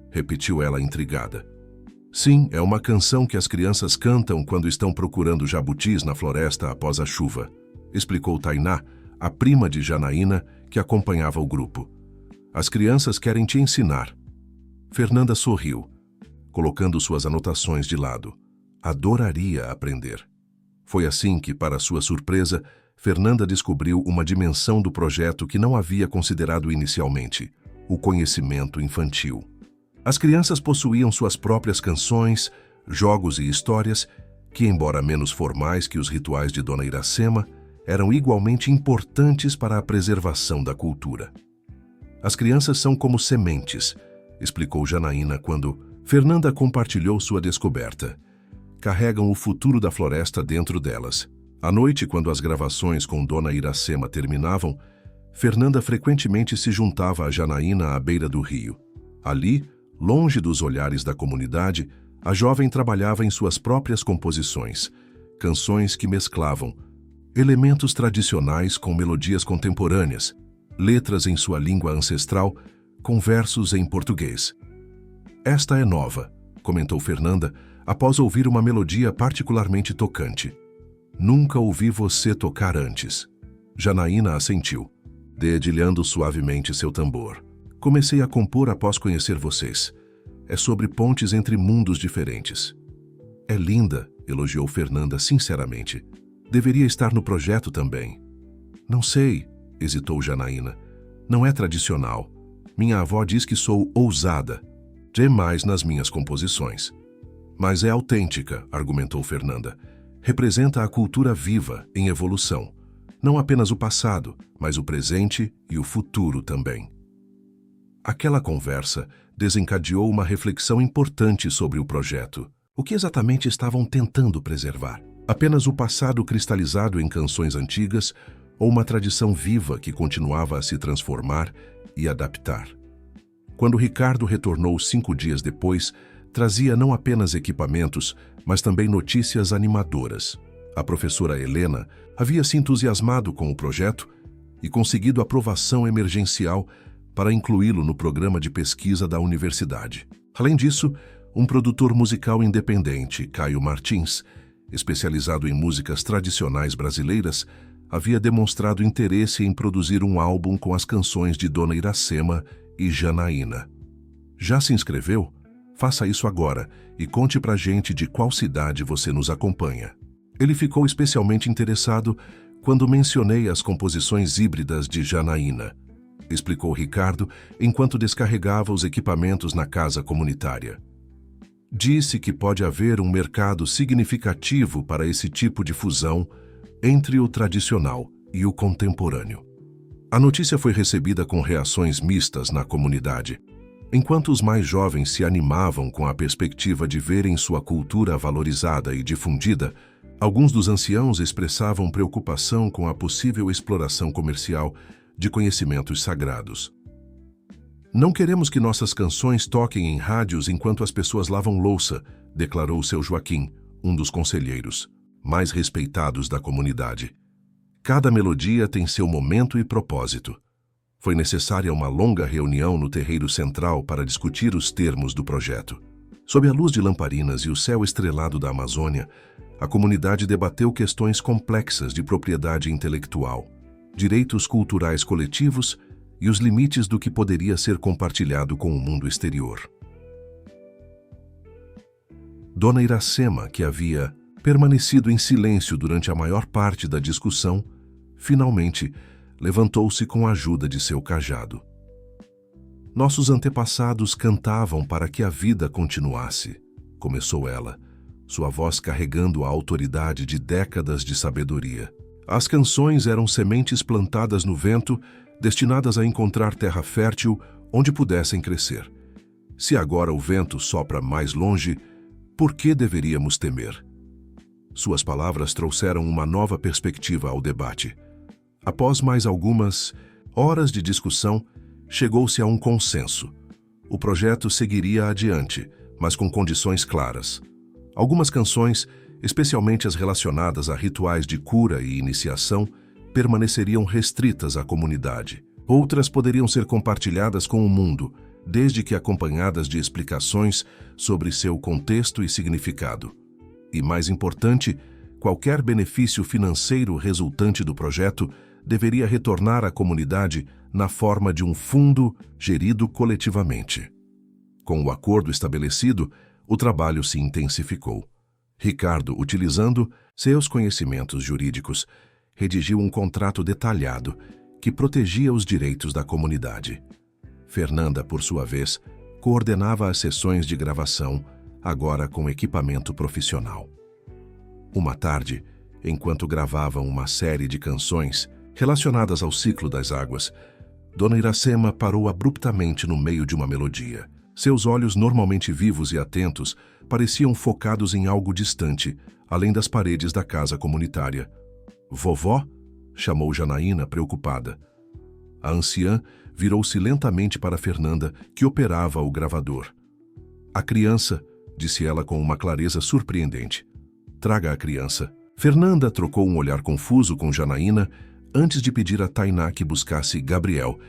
Repetiu ela intrigada. Sim, é uma canção que as crianças cantam quando estão procurando jabutis na floresta após a chuva, explicou Tainá, a prima de Janaína, que acompanhava o grupo. As crianças querem te ensinar. Fernanda sorriu, colocando suas anotações de lado. Adoraria aprender. Foi assim que, para sua surpresa, Fernanda descobriu uma dimensão do projeto que não havia considerado inicialmente: o conhecimento infantil. As crianças possuíam suas próprias canções, jogos e histórias que, embora menos formais que os rituais de Dona Iracema, eram igualmente importantes para a preservação da cultura. As crianças são como sementes, explicou Janaína quando Fernanda compartilhou sua descoberta. Carregam o futuro da floresta dentro delas. À noite, quando as gravações com Dona Iracema terminavam, Fernanda frequentemente se juntava a Janaína à beira do rio. Ali, longe dos olhares da comunidade, a jovem trabalhava em suas próprias composições, canções que mesclavam elementos tradicionais com melodias contemporâneas, letras em sua língua ancestral com versos em português. Esta é nova, comentou Fernanda, após ouvir uma melodia particularmente tocante. Nunca ouvi você tocar antes. Janaína assentiu, dedilhando suavemente seu tambor. Comecei a compor após conhecer vocês. É sobre pontes entre mundos diferentes. É linda, elogiou Fernanda sinceramente. Deveria estar no projeto também. Não sei, hesitou Janaína. Não é tradicional. Minha avó diz que sou ousada demais nas minhas composições. Mas é autêntica, argumentou Fernanda. Representa a cultura viva, em evolução. Não apenas o passado, mas o presente e o futuro também. Aquela conversa desencadeou uma reflexão importante sobre o projeto. O que exatamente estavam tentando preservar? Apenas o passado cristalizado em canções antigas ou uma tradição viva que continuava a se transformar e adaptar? Quando Ricardo retornou 5 dias depois, trazia não apenas equipamentos, mas também notícias animadoras. A professora Helena havia se entusiasmado com o projeto e conseguido aprovação emergencial para incluí-lo no programa de pesquisa da universidade. Além disso, um produtor musical independente, Caio Martins, especializado em músicas tradicionais brasileiras, havia demonstrado interesse em produzir um álbum com as canções de Dona Iracema e Janaína. Já se inscreveu? Faça isso agora e conte pra gente de qual cidade você nos acompanha. Ele ficou especialmente interessado quando mencionei as composições híbridas de Janaína, explicou Ricardo enquanto descarregava os equipamentos na casa comunitária. Disse que pode haver um mercado significativo para esse tipo de fusão entre o tradicional e o contemporâneo. A notícia foi recebida com reações mistas na comunidade. Enquanto os mais jovens se animavam com a perspectiva de verem sua cultura valorizada e difundida, alguns dos anciãos expressavam preocupação com a possível exploração comercial de conhecimentos sagrados. Não queremos que nossas canções toquem em rádios enquanto as pessoas lavam louça, declarou seu Joaquim, um dos conselheiros mais respeitados da comunidade. Cada melodia tem seu momento e propósito. Foi necessária uma longa reunião no terreiro central para discutir os termos do projeto. Sob a luz de lamparinas e o céu estrelado da Amazônia, a comunidade debateu questões complexas de propriedade intelectual, direitos culturais coletivos e os limites do que poderia ser compartilhado com o mundo exterior. Dona Iracema, que havia permanecido em silêncio durante a maior parte da discussão, finalmente levantou-se com a ajuda de seu cajado. Nossos antepassados cantavam para que a vida continuasse, começou ela, sua voz carregando a autoridade de décadas de sabedoria. As canções eram sementes plantadas no vento, destinadas a encontrar terra fértil onde pudessem crescer. Se agora o vento sopra mais longe, por que deveríamos temer? Suas palavras trouxeram uma nova perspectiva ao debate. Após mais algumas horas de discussão, chegou-se a um consenso. O projeto seguiria adiante, mas com condições claras. Algumas canções, especialmente as relacionadas a rituais de cura e iniciação, permaneceriam restritas à comunidade. Outras poderiam ser compartilhadas com o mundo, desde que acompanhadas de explicações sobre seu contexto e significado. E, mais importante, qualquer benefício financeiro resultante do projeto deveria retornar à comunidade na forma de um fundo gerido coletivamente. Com o acordo estabelecido, o trabalho se intensificou. Ricardo, utilizando seus conhecimentos jurídicos, redigiu um contrato detalhado que protegia os direitos da comunidade. Fernanda, por sua vez, coordenava as sessões de gravação, agora com equipamento profissional. Uma tarde, enquanto gravavam uma série de canções relacionadas ao ciclo das águas, Dona Iracema parou abruptamente no meio de uma melodia. Seus olhos, normalmente vivos e atentos, pareciam focados em algo distante, além das paredes da casa comunitária. "Vovó?" chamou Janaína, preocupada. A anciã virou-se lentamente para Fernanda, que operava o gravador. "A criança", disse ela com uma clareza surpreendente. "Traga a criança." Fernanda trocou um olhar confuso com Janaína antes de pedir a Tainá que buscasse Gabriel,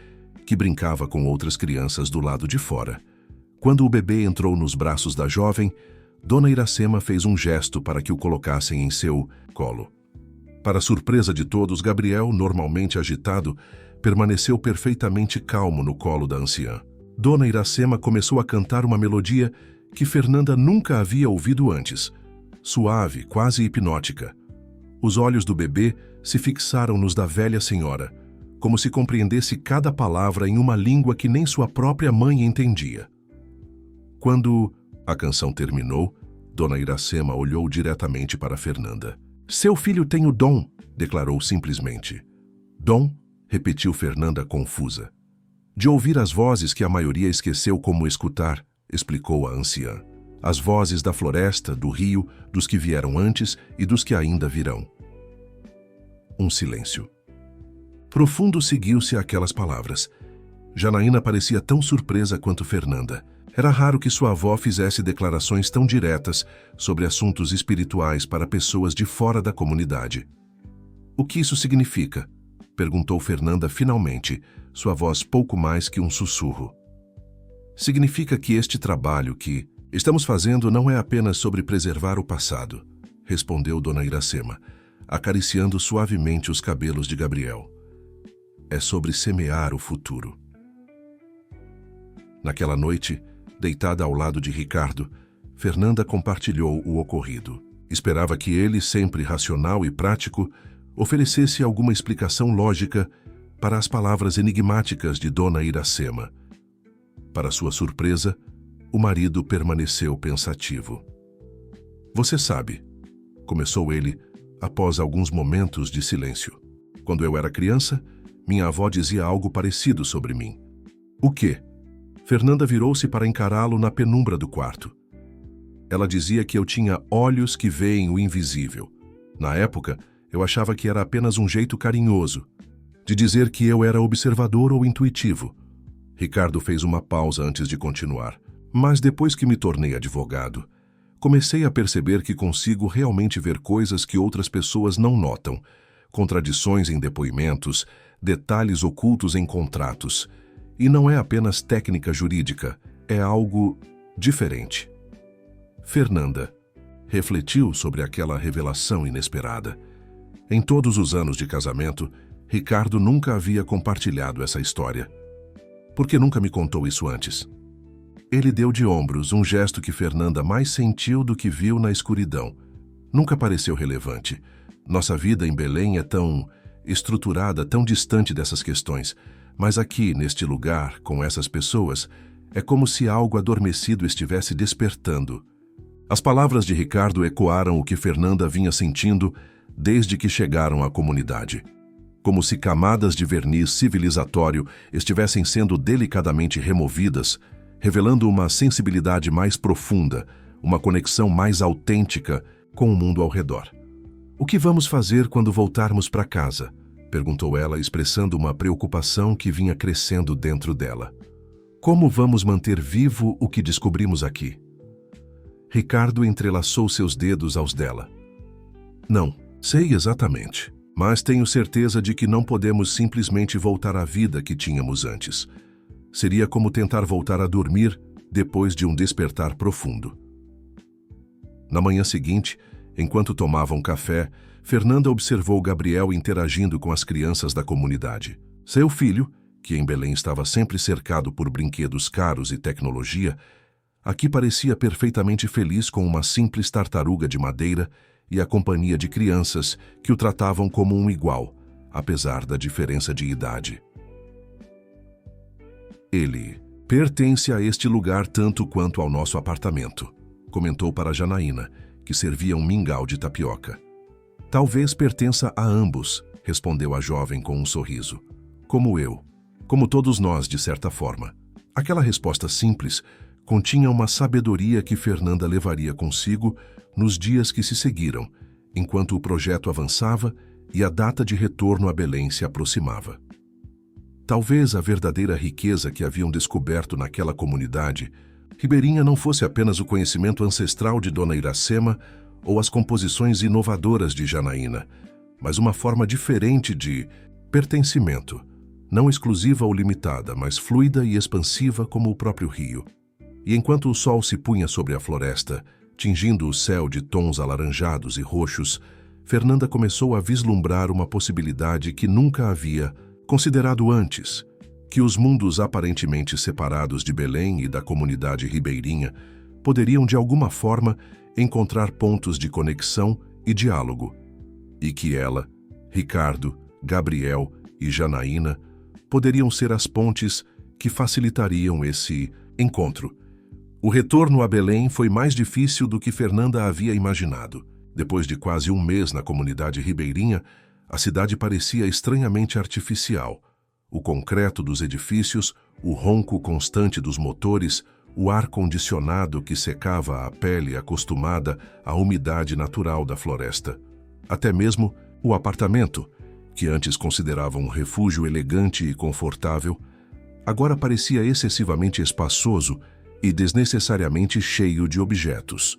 que brincava com outras crianças do lado de fora. Quando o bebê entrou nos braços da jovem, Dona Iracema fez um gesto para que o colocassem em seu colo. Para surpresa de todos, Gabriel, normalmente agitado, permaneceu perfeitamente calmo no colo da anciã. Dona Iracema começou a cantar uma melodia que Fernanda nunca havia ouvido antes, suave, quase hipnótica. Os olhos do bebê se fixaram nos da velha senhora, como se compreendesse cada palavra em uma língua que nem sua própria mãe entendia. Quando a canção terminou, Dona Iracema olhou diretamente para Fernanda. "Seu filho tem o dom", declarou simplesmente. "Dom?", repetiu Fernanda confusa. "De ouvir as vozes que a maioria esqueceu como escutar", explicou a anciã. "As vozes da floresta, do rio, dos que vieram antes e dos que ainda virão." Um silêncio profundo seguiu-se àquelas palavras. Janaína parecia tão surpresa quanto Fernanda. Era raro que sua avó fizesse declarações tão diretas sobre assuntos espirituais para pessoas de fora da comunidade. "O que isso significa?" perguntou Fernanda finalmente, sua voz pouco mais que um sussurro. "Significa que este trabalho que estamos fazendo não é apenas sobre preservar o passado", respondeu Dona Iracema, acariciando suavemente os cabelos de Gabriel. "É sobre semear o futuro." Naquela noite, deitada ao lado de Ricardo, Fernanda compartilhou o ocorrido. Esperava que ele, sempre racional e prático, oferecesse alguma explicação lógica para as palavras enigmáticas de Dona Iracema. Para sua surpresa, o marido permaneceu pensativo. "Você sabe", começou ele, após alguns momentos de silêncio. "Quando eu era criança, minha avó dizia algo parecido sobre mim." "O quê?" Fernanda virou-se para encará-lo na penumbra do quarto. "Ela dizia que eu tinha olhos que veem o invisível. Na época, eu achava que era apenas um jeito carinhoso de dizer que eu era observador ou intuitivo." Ricardo fez uma pausa antes de continuar. "Mas depois que me tornei advogado, comecei a perceber que consigo realmente ver coisas que outras pessoas não notam, contradições em depoimentos, detalhes ocultos em contratos. E não é apenas técnica jurídica, é algo diferente." Fernanda refletiu sobre aquela revelação inesperada. Em todos os anos de casamento, Ricardo nunca havia compartilhado essa história. "Por que nunca me contou isso antes?" Ele deu de ombros, um gesto que Fernanda mais sentiu do que viu na escuridão. "Nunca pareceu relevante. Nossa vida em Belém é tão estruturada, tão distante dessas questões. Mas aqui, neste lugar, com essas pessoas, é como se algo adormecido estivesse despertando." As palavras de Ricardo ecoaram o que Fernanda vinha sentindo desde que chegaram à comunidade. Como se camadas de verniz civilizatório estivessem sendo delicadamente removidas, revelando uma sensibilidade mais profunda, uma conexão mais autêntica com o mundo ao redor. "O que vamos fazer quando voltarmos para casa?" perguntou ela, expressando uma preocupação que vinha crescendo dentro dela. "Como vamos manter vivo o que descobrimos aqui?" Ricardo entrelaçou seus dedos aos dela. "Não sei exatamente, mas tenho certeza de que não podemos simplesmente voltar à vida que tínhamos antes. Seria como tentar voltar a dormir depois de um despertar profundo." Na manhã seguinte, enquanto tomavam café, Fernanda observou Gabriel interagindo com as crianças da comunidade. Seu filho, que em Belém estava sempre cercado por brinquedos caros e tecnologia, aqui parecia perfeitamente feliz com uma simples tartaruga de madeira e a companhia de crianças que o tratavam como um igual, apesar da diferença de idade. "Ele pertence a este lugar tanto quanto ao nosso apartamento", comentou para Janaína, que servia um mingau de tapioca. "Talvez pertença a ambos", respondeu a jovem com um sorriso. "Como eu. Como todos nós, de certa forma." Aquela resposta simples continha uma sabedoria que Fernanda levaria consigo nos dias que se seguiram, enquanto o projeto avançava e a data de retorno a Belém se aproximava. Talvez a verdadeira riqueza que haviam descoberto naquela comunidade ribeirinha não fosse apenas o conhecimento ancestral de Dona Iracema ou as composições inovadoras de Janaína, mas uma forma diferente de pertencimento, não exclusiva ou limitada, mas fluida e expansiva como o próprio rio. E enquanto o sol se punha sobre a floresta, tingindo o céu de tons alaranjados e roxos, Fernanda começou a vislumbrar uma possibilidade que nunca havia considerado antes, que os mundos aparentemente separados de Belém e da comunidade ribeirinha poderiam de alguma forma encontrar pontos de conexão e diálogo, e que ela, Ricardo, Gabriel e Janaína poderiam ser as pontes que facilitariam esse encontro. O retorno a Belém foi mais difícil do que Fernanda havia imaginado. Depois de quase um mês na comunidade ribeirinha, a cidade parecia estranhamente artificial. O concreto dos edifícios, o ronco constante dos motores, o ar-condicionado que secava a pele acostumada à umidade natural da floresta. Até mesmo o apartamento, que antes considerava um refúgio elegante e confortável, agora parecia excessivamente espaçoso e desnecessariamente cheio de objetos.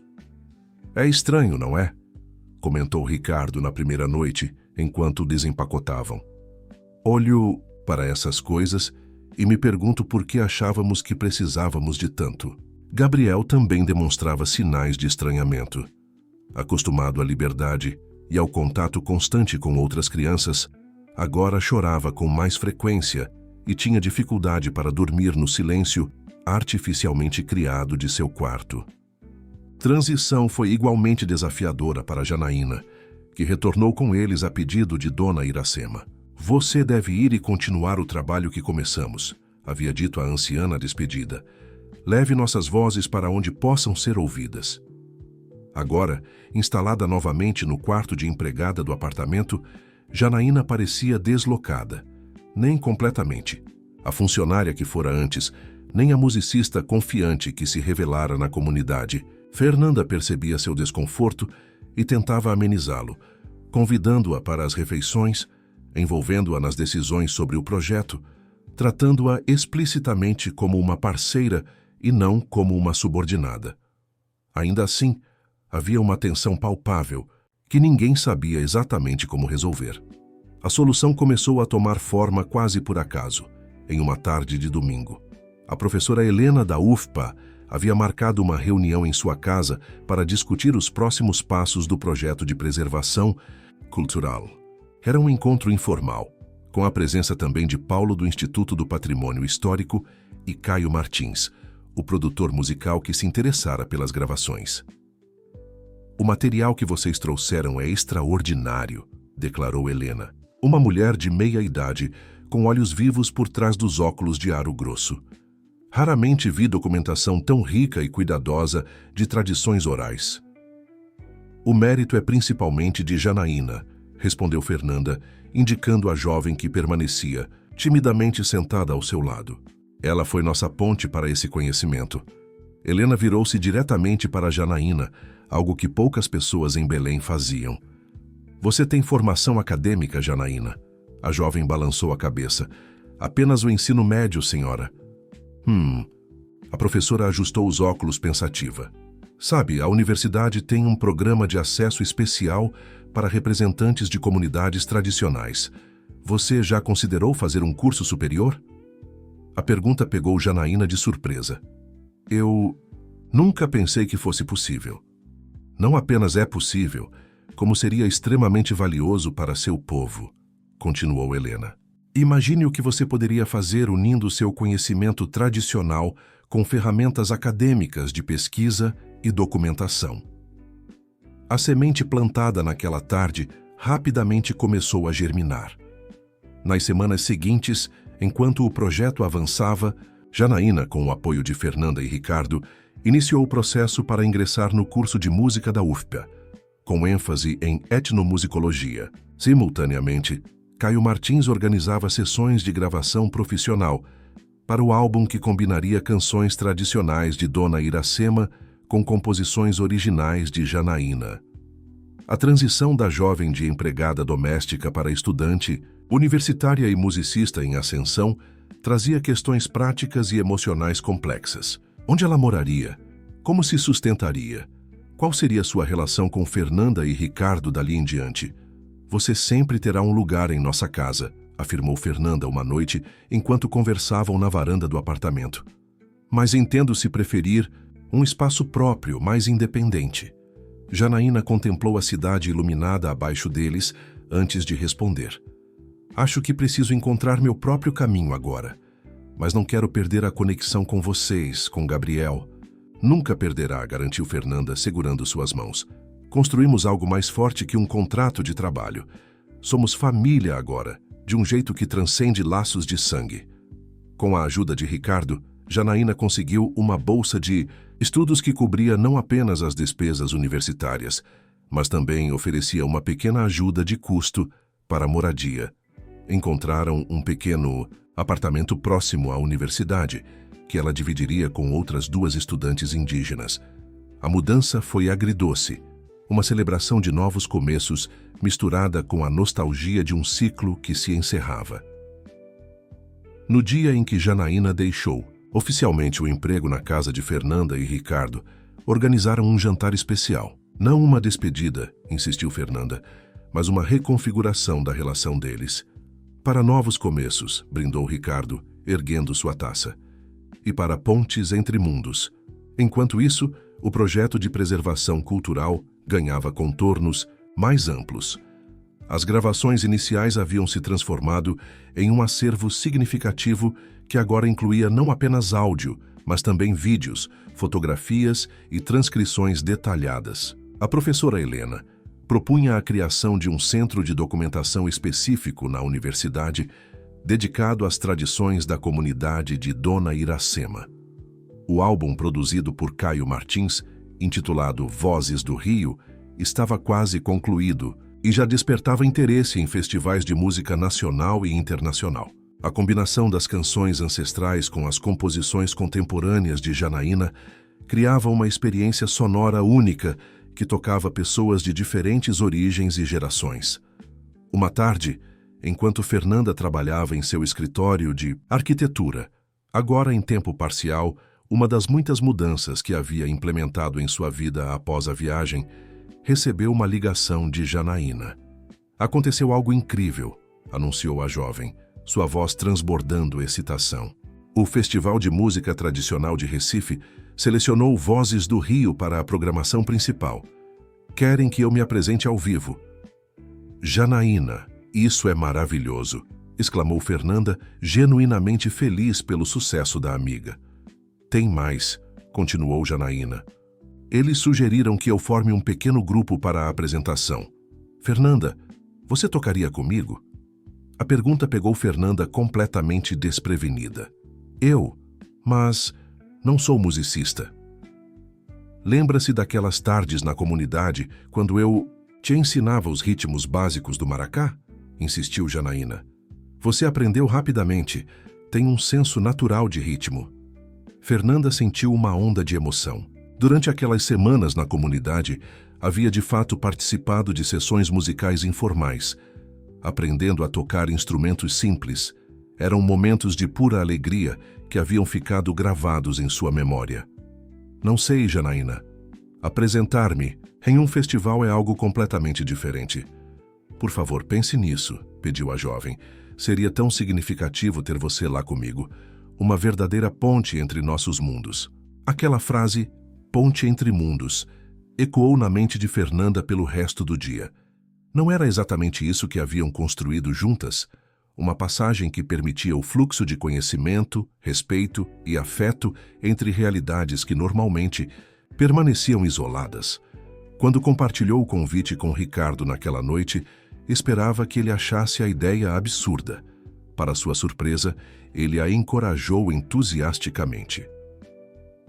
É estranho, não é? Comentou Ricardo na primeira noite, enquanto desempacotavam. Olho para essas coisas e me pergunto por que achávamos que precisávamos de tanto. Gabriel também demonstrava sinais de estranhamento. Acostumado à liberdade e ao contato constante com outras crianças, agora chorava com mais frequência e tinha dificuldade para dormir no silêncio artificialmente criado de seu quarto. Transição foi igualmente desafiadora para Janaína, que retornou com eles a pedido de Dona Iracema. Você deve ir e continuar o trabalho que começamos, havia dito a anciã na despedida. Leve nossas vozes para onde possam ser ouvidas. Agora, instalada novamente no quarto de empregada do apartamento, Janaína parecia deslocada. Nem completamente. A funcionária que fora antes, nem a musicista confiante que se revelara na comunidade. Fernanda percebia seu desconforto e tentava amenizá-lo, convidando-a para as refeições, envolvendo-a nas decisões sobre o projeto, tratando-a explicitamente como uma parceira e não como uma subordinada. Ainda assim, havia uma tensão palpável que ninguém sabia exatamente como resolver. A solução começou a tomar forma quase por acaso, em uma tarde de domingo. A professora Helena da UFPA havia marcado uma reunião em sua casa para discutir os próximos passos do projeto de preservação cultural. Era um encontro informal, com a presença também de Paulo do Instituto do Patrimônio Histórico e Caio Martins, o produtor musical que se interessara pelas gravações. O material que vocês trouxeram é extraordinário, declarou Helena, uma mulher de meia idade, com olhos vivos por trás dos óculos de aro grosso. Raramente vi documentação tão rica e cuidadosa de tradições orais. O mérito é principalmente de Janaína, respondeu Fernanda, indicando a jovem que permanecia, timidamente sentada ao seu lado. Ela foi nossa ponte para esse conhecimento. Helena virou-se diretamente para Janaína, algo que poucas pessoas em Belém faziam. Você tem formação acadêmica, Janaína? A jovem balançou a cabeça. Apenas o ensino médio, senhora. A professora ajustou os óculos pensativa. Sabe, a universidade tem um programa de acesso especial para representantes de comunidades tradicionais. Você já considerou fazer um curso superior? A pergunta pegou Janaína de surpresa. Eu nunca pensei que fosse possível. Não apenas é possível, como seria extremamente valioso para seu povo, continuou Helena. Imagine o que você poderia fazer unindo seu conhecimento tradicional com ferramentas acadêmicas de pesquisa e documentação. A semente plantada naquela tarde rapidamente começou a germinar. Nas semanas seguintes, enquanto o projeto avançava, Janaína, com o apoio de Fernanda e Ricardo, iniciou o processo para ingressar no curso de música da UFPA, com ênfase em etnomusicologia. Simultaneamente, Caio Martins organizava sessões de gravação profissional para o álbum que combinaria canções tradicionais de Dona Iracema com composições originais de Janaína. A transição da jovem de empregada doméstica para estudante, universitária e musicista em ascensão, trazia questões práticas e emocionais complexas. Onde ela moraria? Como se sustentaria? Qual seria sua relação com Fernanda e Ricardo dali em diante? Você sempre terá um lugar em nossa casa, afirmou Fernanda uma noite enquanto conversavam na varanda do apartamento. Mas entendo se preferir um espaço próprio, mais independente. Janaína contemplou a cidade iluminada abaixo deles antes de responder. Acho que preciso encontrar meu próprio caminho agora. Mas não quero perder a conexão com vocês, com Gabriel. Nunca perderá, garantiu Fernanda, segurando suas mãos. Construímos algo mais forte que um contrato de trabalho. Somos família agora, de um jeito que transcende laços de sangue. Com a ajuda de Ricardo, Janaína conseguiu uma bolsa de estudos que cobria não apenas as despesas universitárias, mas também oferecia uma pequena ajuda de custo para a moradia. Encontraram um pequeno apartamento próximo à universidade, que ela dividiria com outras 2 estudantes indígenas. A mudança foi agridoce, uma celebração de novos começos misturada com a nostalgia de um ciclo que se encerrava. No dia em que Janaína deixou oficialmente o emprego na casa de Fernanda e Ricardo, organizaram um jantar especial. Não uma despedida, insistiu Fernanda, mas uma reconfiguração da relação deles. Para novos começos, brindou Ricardo, erguendo sua taça. E para pontes entre mundos. Enquanto isso, o projeto de preservação cultural ganhava contornos mais amplos. As gravações iniciais haviam se transformado em um acervo significativo que agora incluía não apenas áudio, mas também vídeos, fotografias e transcrições detalhadas. A professora Helena propunha a criação de um centro de documentação específico na universidade, dedicado às tradições da comunidade de Dona Iracema. O álbum produzido por Caio Martins, intitulado Vozes do Rio, estava quase concluído e já despertava interesse em festivais de música nacional e internacional. A combinação das canções ancestrais com as composições contemporâneas de Janaína criava uma experiência sonora única que tocava pessoas de diferentes origens e gerações. Uma tarde, enquanto Fernanda trabalhava em seu escritório de arquitetura, agora em tempo parcial, uma das muitas mudanças que havia implementado em sua vida após a viagem, recebeu uma ligação de Janaína. Aconteceu algo incrível, anunciou a jovem, sua voz transbordando excitação. O Festival de Música Tradicional de Recife selecionou Vozes do Rio para a programação principal. Querem que eu me apresente ao vivo. Janaína, isso é maravilhoso, exclamou Fernanda, genuinamente feliz pelo sucesso da amiga. Tem mais, continuou Janaína. Eles sugeriram que eu forme um pequeno grupo para a apresentação. Fernanda, você tocaria comigo? A pergunta pegou Fernanda completamente desprevenida. Eu? Mas não sou musicista. Lembra-se daquelas tardes na comunidade quando eu te ensinava os ritmos básicos do maracá? Insistiu Janaína. Você aprendeu rapidamente, tem um senso natural de ritmo. Fernanda sentiu uma onda de emoção. Durante aquelas semanas na comunidade, havia de fato participado de sessões musicais informais, aprendendo a tocar instrumentos simples. Eram momentos de pura alegria que haviam ficado gravados em sua memória. Não sei, Janaína. Apresentar-me em um festival é algo completamente diferente. Por favor, pense nisso, pediu a jovem. Seria tão significativo ter você lá comigo. Uma verdadeira ponte entre nossos mundos. Aquela frase, ponte entre mundos, ecoou na mente de Fernanda pelo resto do dia. Não era exatamente isso que haviam construído juntas? Uma passagem que permitia o fluxo de conhecimento, respeito e afeto entre realidades que normalmente permaneciam isoladas. Quando compartilhou o convite com Ricardo naquela noite, esperava que ele achasse a ideia absurda. Para sua surpresa, ele a encorajou entusiasticamente.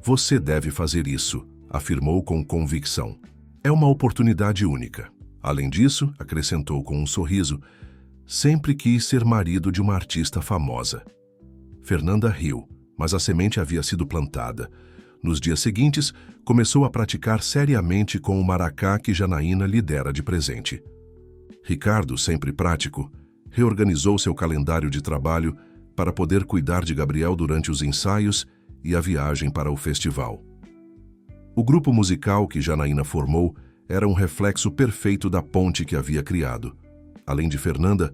Você deve fazer isso, afirmou com convicção. É uma oportunidade única. Além disso, acrescentou com um sorriso, sempre quis ser marido de uma artista famosa. Fernanda riu, mas a semente havia sido plantada. Nos dias seguintes, começou a praticar seriamente com o maracá que Janaína lhe dera de presente. Ricardo, sempre prático, reorganizou seu calendário de trabalho para poder cuidar de Gabriel durante os ensaios e a viagem para o festival. O grupo musical que Janaína formou era um reflexo perfeito da ponte que havia criado. Além de Fernanda,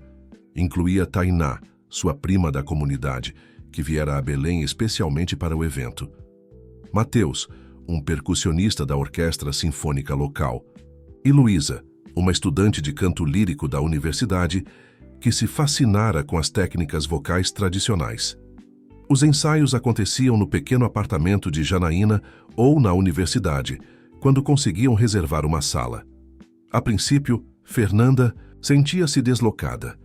incluía Tainá, sua prima da comunidade, que viera a Belém especialmente para o evento. Mateus, um percussionista da orquestra sinfônica local. E Luísa, uma estudante de canto lírico da universidade, que se fascinara com as técnicas vocais tradicionais. Os ensaios aconteciam no pequeno apartamento de Janaína ou na universidade, quando conseguiam reservar uma sala. A princípio, Fernanda sentia-se deslocada,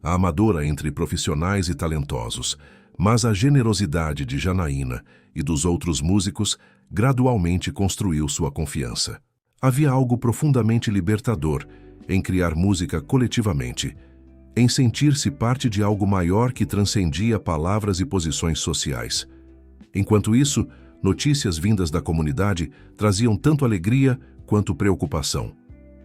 a amadora entre profissionais e talentosos, mas a generosidade de Janaína e dos outros músicos gradualmente construiu sua confiança. Havia algo profundamente libertador em criar música coletivamente, em sentir-se parte de algo maior que transcendia palavras e posições sociais. Enquanto isso, notícias vindas da comunidade traziam tanto alegria quanto preocupação.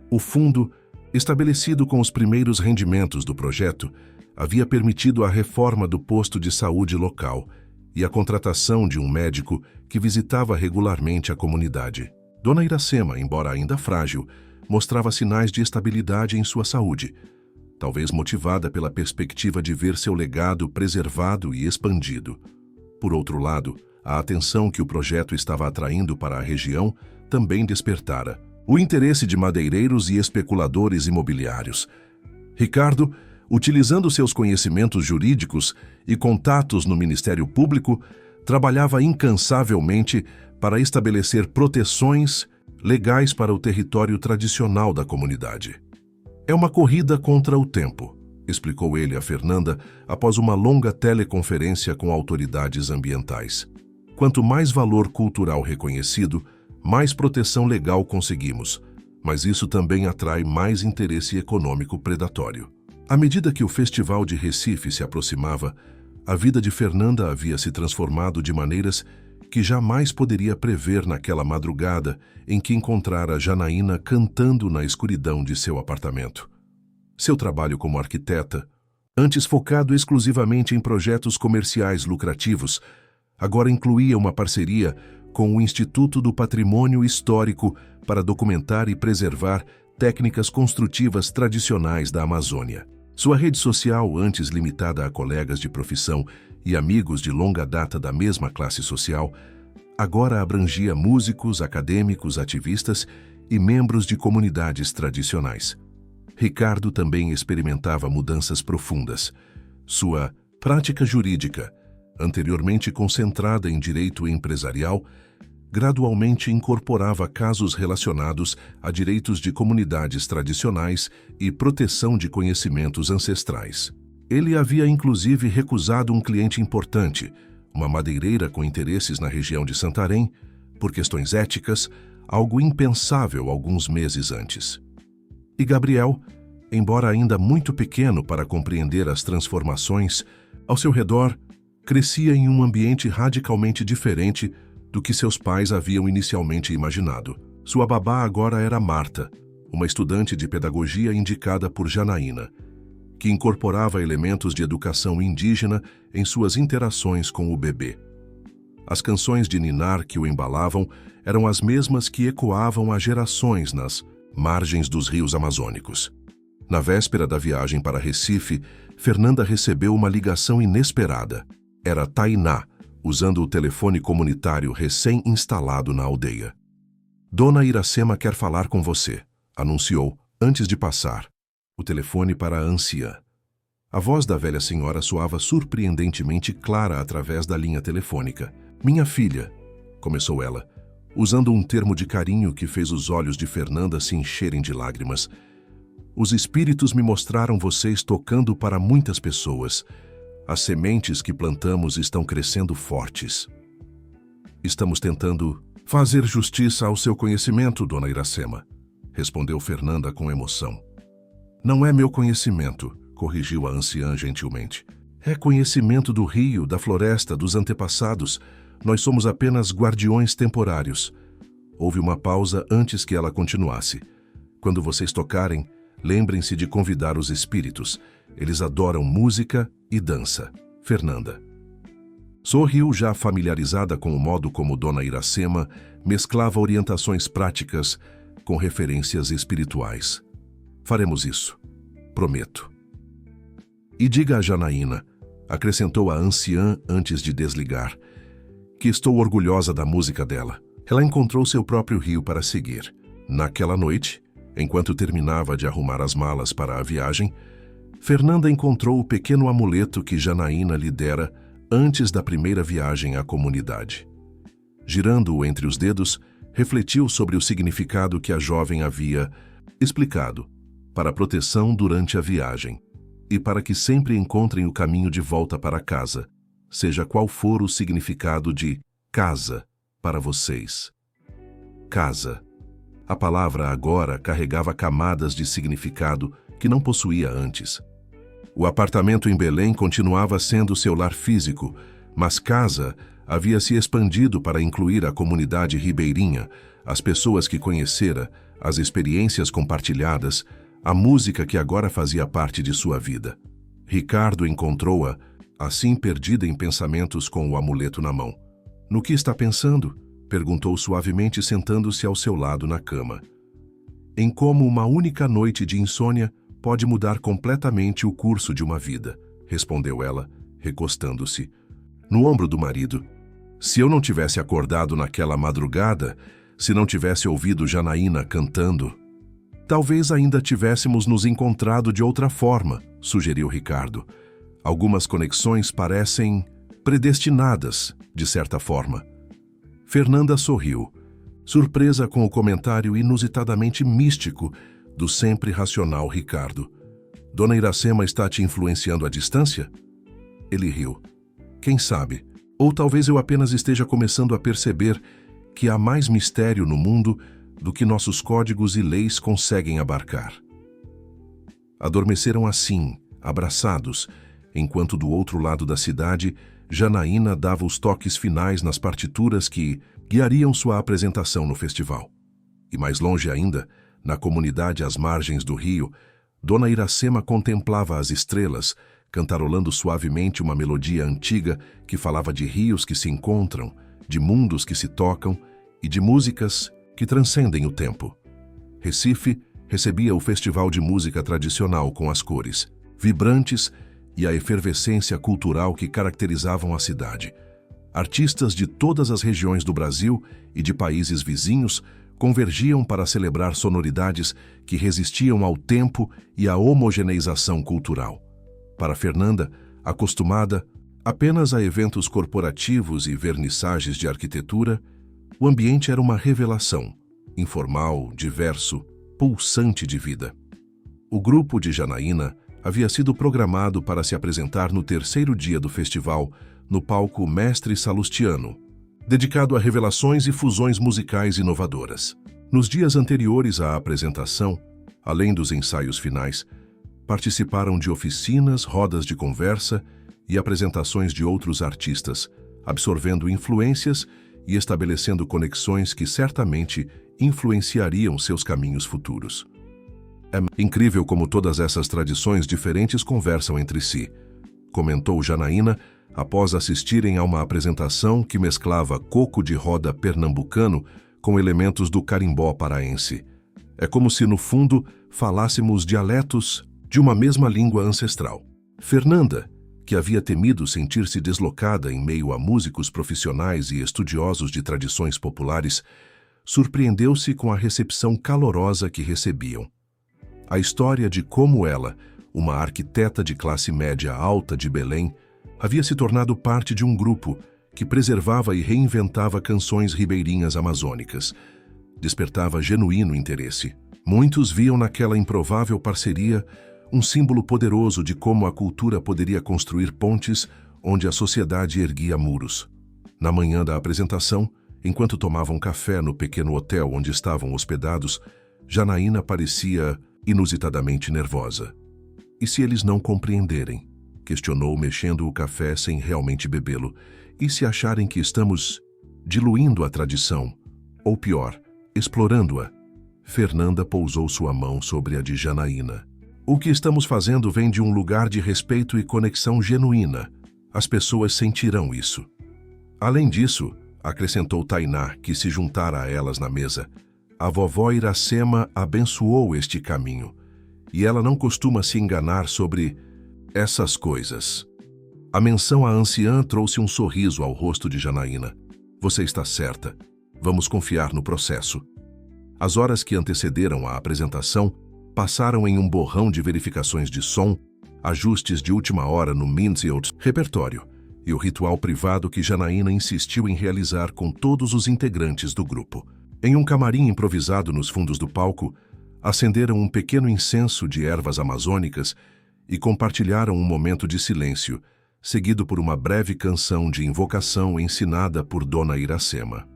O fundo, estabelecido com os primeiros rendimentos do projeto, havia permitido a reforma do posto de saúde local e a contratação de um médico que visitava regularmente a comunidade. Dona Iracema, embora ainda frágil, mostrava sinais de estabilidade em sua saúde, talvez motivada pela perspectiva de ver seu legado preservado e expandido. Por outro lado, a atenção que o projeto estava atraindo para a região também despertara o interesse de madeireiros e especuladores imobiliários. Ricardo, utilizando seus conhecimentos jurídicos e contatos no Ministério Público, trabalhava incansavelmente para estabelecer proteções legais para o território tradicional da comunidade. É uma corrida contra o tempo, explicou ele a Fernanda após uma longa teleconferência com autoridades ambientais. Quanto mais valor cultural reconhecido, mais proteção legal conseguimos, mas isso também atrai mais interesse econômico predatório. À medida que o Festival de Recife se aproximava, a vida de Fernanda havia se transformado de maneiras que jamais poderia prever naquela madrugada em que encontrara Janaína cantando na escuridão de seu apartamento. Seu trabalho como arquiteta, antes focado exclusivamente em projetos comerciais lucrativos, agora incluía uma parceria com o Instituto do Patrimônio Histórico para documentar e preservar técnicas construtivas tradicionais da Amazônia. Sua rede social, antes limitada a colegas de profissão e amigos de longa data da mesma classe social, agora abrangia músicos, acadêmicos, ativistas e membros de comunidades tradicionais. Ricardo também experimentava mudanças profundas. Sua prática jurídica, anteriormente concentrada em direito empresarial, gradualmente incorporava casos relacionados a direitos de comunidades tradicionais e proteção de conhecimentos ancestrais. Ele havia inclusive recusado um cliente importante, uma madeireira com interesses na região de Santarém, por questões éticas, algo impensável alguns meses antes. E Gabriel, embora ainda muito pequeno para compreender as transformações, ao seu redor, crescia em um ambiente radicalmente diferente do que seus pais haviam inicialmente imaginado. Sua babá agora era Marta, uma estudante de pedagogia indicada por Janaína, que incorporava elementos de educação indígena em suas interações com o bebê. As canções de ninar que o embalavam eram as mesmas que ecoavam há gerações nas margens dos rios amazônicos. Na véspera da viagem para Recife, Fernanda recebeu uma ligação inesperada. Era Tainá, usando o telefone comunitário recém-instalado na aldeia. Dona Iracema quer falar com você, anunciou, antes de passar o telefone para a anciã. A voz da velha senhora soava surpreendentemente clara através da linha telefônica. Minha filha, começou ela, usando um termo de carinho que fez os olhos de Fernanda se encherem de lágrimas. Os espíritos me mostraram vocês tocando para muitas pessoas. As sementes que plantamos estão crescendo fortes. Estamos tentando fazer justiça ao seu conhecimento, Dona Iracema, respondeu Fernanda com emoção. Não é meu conhecimento, corrigiu a anciã gentilmente. É conhecimento do rio, da floresta, dos antepassados. Nós somos apenas guardiões temporários. Houve uma pausa antes que ela continuasse. Quando vocês tocarem, lembrem-se de convidar os espíritos. Eles adoram música e dança. Fernanda sorriu, já familiarizada com o modo como Dona Iracema mesclava orientações práticas com referências espirituais. Faremos isso. Prometo. E diga a Janaína, acrescentou a anciã antes de desligar, que estou orgulhosa da música dela. Ela encontrou seu próprio rio para seguir. Naquela noite, enquanto terminava de arrumar as malas para a viagem, Fernanda encontrou o pequeno amuleto que Janaína lhe dera antes da primeira viagem à comunidade. Girando-o entre os dedos, refletiu sobre o significado que a jovem havia explicado para a proteção durante a viagem e para que sempre encontrem o caminho de volta para casa, seja qual for o significado de casa para vocês. Casa. A palavra agora carregava camadas de significado que não possuía antes. O apartamento em Belém continuava sendo seu lar físico, mas casa havia se expandido para incluir a comunidade ribeirinha, as pessoas que conhecera, as experiências compartilhadas, a música que agora fazia parte de sua vida. Ricardo encontrou-a, assim perdida em pensamentos com o amuleto na mão. No que está pensando? Perguntou suavemente, sentando-se ao seu lado na cama. Em como uma única noite de insônia pode mudar completamente o curso de uma vida, respondeu ela, recostando-se no ombro do marido. Se eu não tivesse acordado naquela madrugada, se não tivesse ouvido Janaína cantando, talvez ainda tivéssemos nos encontrado de outra forma, sugeriu Ricardo. Algumas conexões parecem predestinadas, de certa forma. Fernanda sorriu, surpresa com o comentário inusitadamente místico do sempre racional Ricardo. Dona Iracema está te influenciando à distância? Ele riu. Quem sabe? Ou talvez eu apenas esteja começando a perceber que há mais mistério no mundo do que nossos códigos e leis conseguem abarcar. Adormeceram assim, abraçados, enquanto do outro lado da cidade, Janaína dava os toques finais nas partituras que guiariam sua apresentação no festival. E mais longe ainda, na comunidade às margens do rio, Dona Iracema contemplava as estrelas, cantarolando suavemente uma melodia antiga que falava de rios que se encontram, de mundos que se tocam e de músicas que transcendem o tempo. Recife recebia o festival de música tradicional com as cores vibrantes e a efervescência cultural que caracterizavam a cidade. Artistas de todas as regiões do Brasil e de países vizinhos convergiam para celebrar sonoridades que resistiam ao tempo e à homogeneização cultural. Para Fernanda, acostumada apenas a eventos corporativos e vernissagens de arquitetura, o ambiente era uma revelação, informal, diverso, pulsante de vida. O grupo de Janaína havia sido programado para se apresentar no terceiro dia do festival, no palco Mestre Salustiano, dedicado a revelações e fusões musicais inovadoras. Nos dias anteriores à apresentação, além dos ensaios finais, participaram de oficinas, rodas de conversa e apresentações de outros artistas, absorvendo influências e estabelecendo conexões que certamente influenciariam seus caminhos futuros. É incrível como todas essas tradições diferentes conversam entre si, comentou Janaína após assistirem a uma apresentação que mesclava coco de roda pernambucano com elementos do carimbó paraense. É como se, no fundo, falássemos dialetos de uma mesma língua ancestral. Fernanda, que havia temido sentir-se deslocada em meio a músicos profissionais e estudiosos de tradições populares, surpreendeu-se com a recepção calorosa que recebiam. A história de como ela, uma arquiteta de classe média alta de Belém, havia se tornado parte de um grupo que preservava e reinventava canções ribeirinhas amazônicas, despertava genuíno interesse. Muitos viam naquela improvável parceria um símbolo poderoso de como a cultura poderia construir pontes onde a sociedade erguia muros. Na manhã da apresentação, enquanto tomavam café no pequeno hotel onde estavam hospedados, Janaína parecia inusitadamente nervosa. E se eles não compreenderem? Questionou, mexendo o café sem realmente bebê-lo. E se acharem que estamos diluindo a tradição? Ou pior, explorando-a? Fernanda pousou sua mão sobre a de Janaína. O que estamos fazendo vem de um lugar de respeito e conexão genuína. As pessoas sentirão isso. Além disso, acrescentou Tainá, que se juntara a elas na mesa, a vovó Iracema abençoou este caminho, e ela não costuma se enganar sobre essas coisas. A menção à anciã trouxe um sorriso ao rosto de Janaína. Você está certa. Vamos confiar no processo. As horas que antecederam a apresentação passaram em um borrão de verificações de som, ajustes de última hora no Minziot repertório e o ritual privado que Janaína insistiu em realizar com todos os integrantes do grupo. Em um camarim improvisado nos fundos do palco, acenderam um pequeno incenso de ervas amazônicas e compartilharam um momento de silêncio, seguido por uma breve canção de invocação ensinada por Dona Iracema.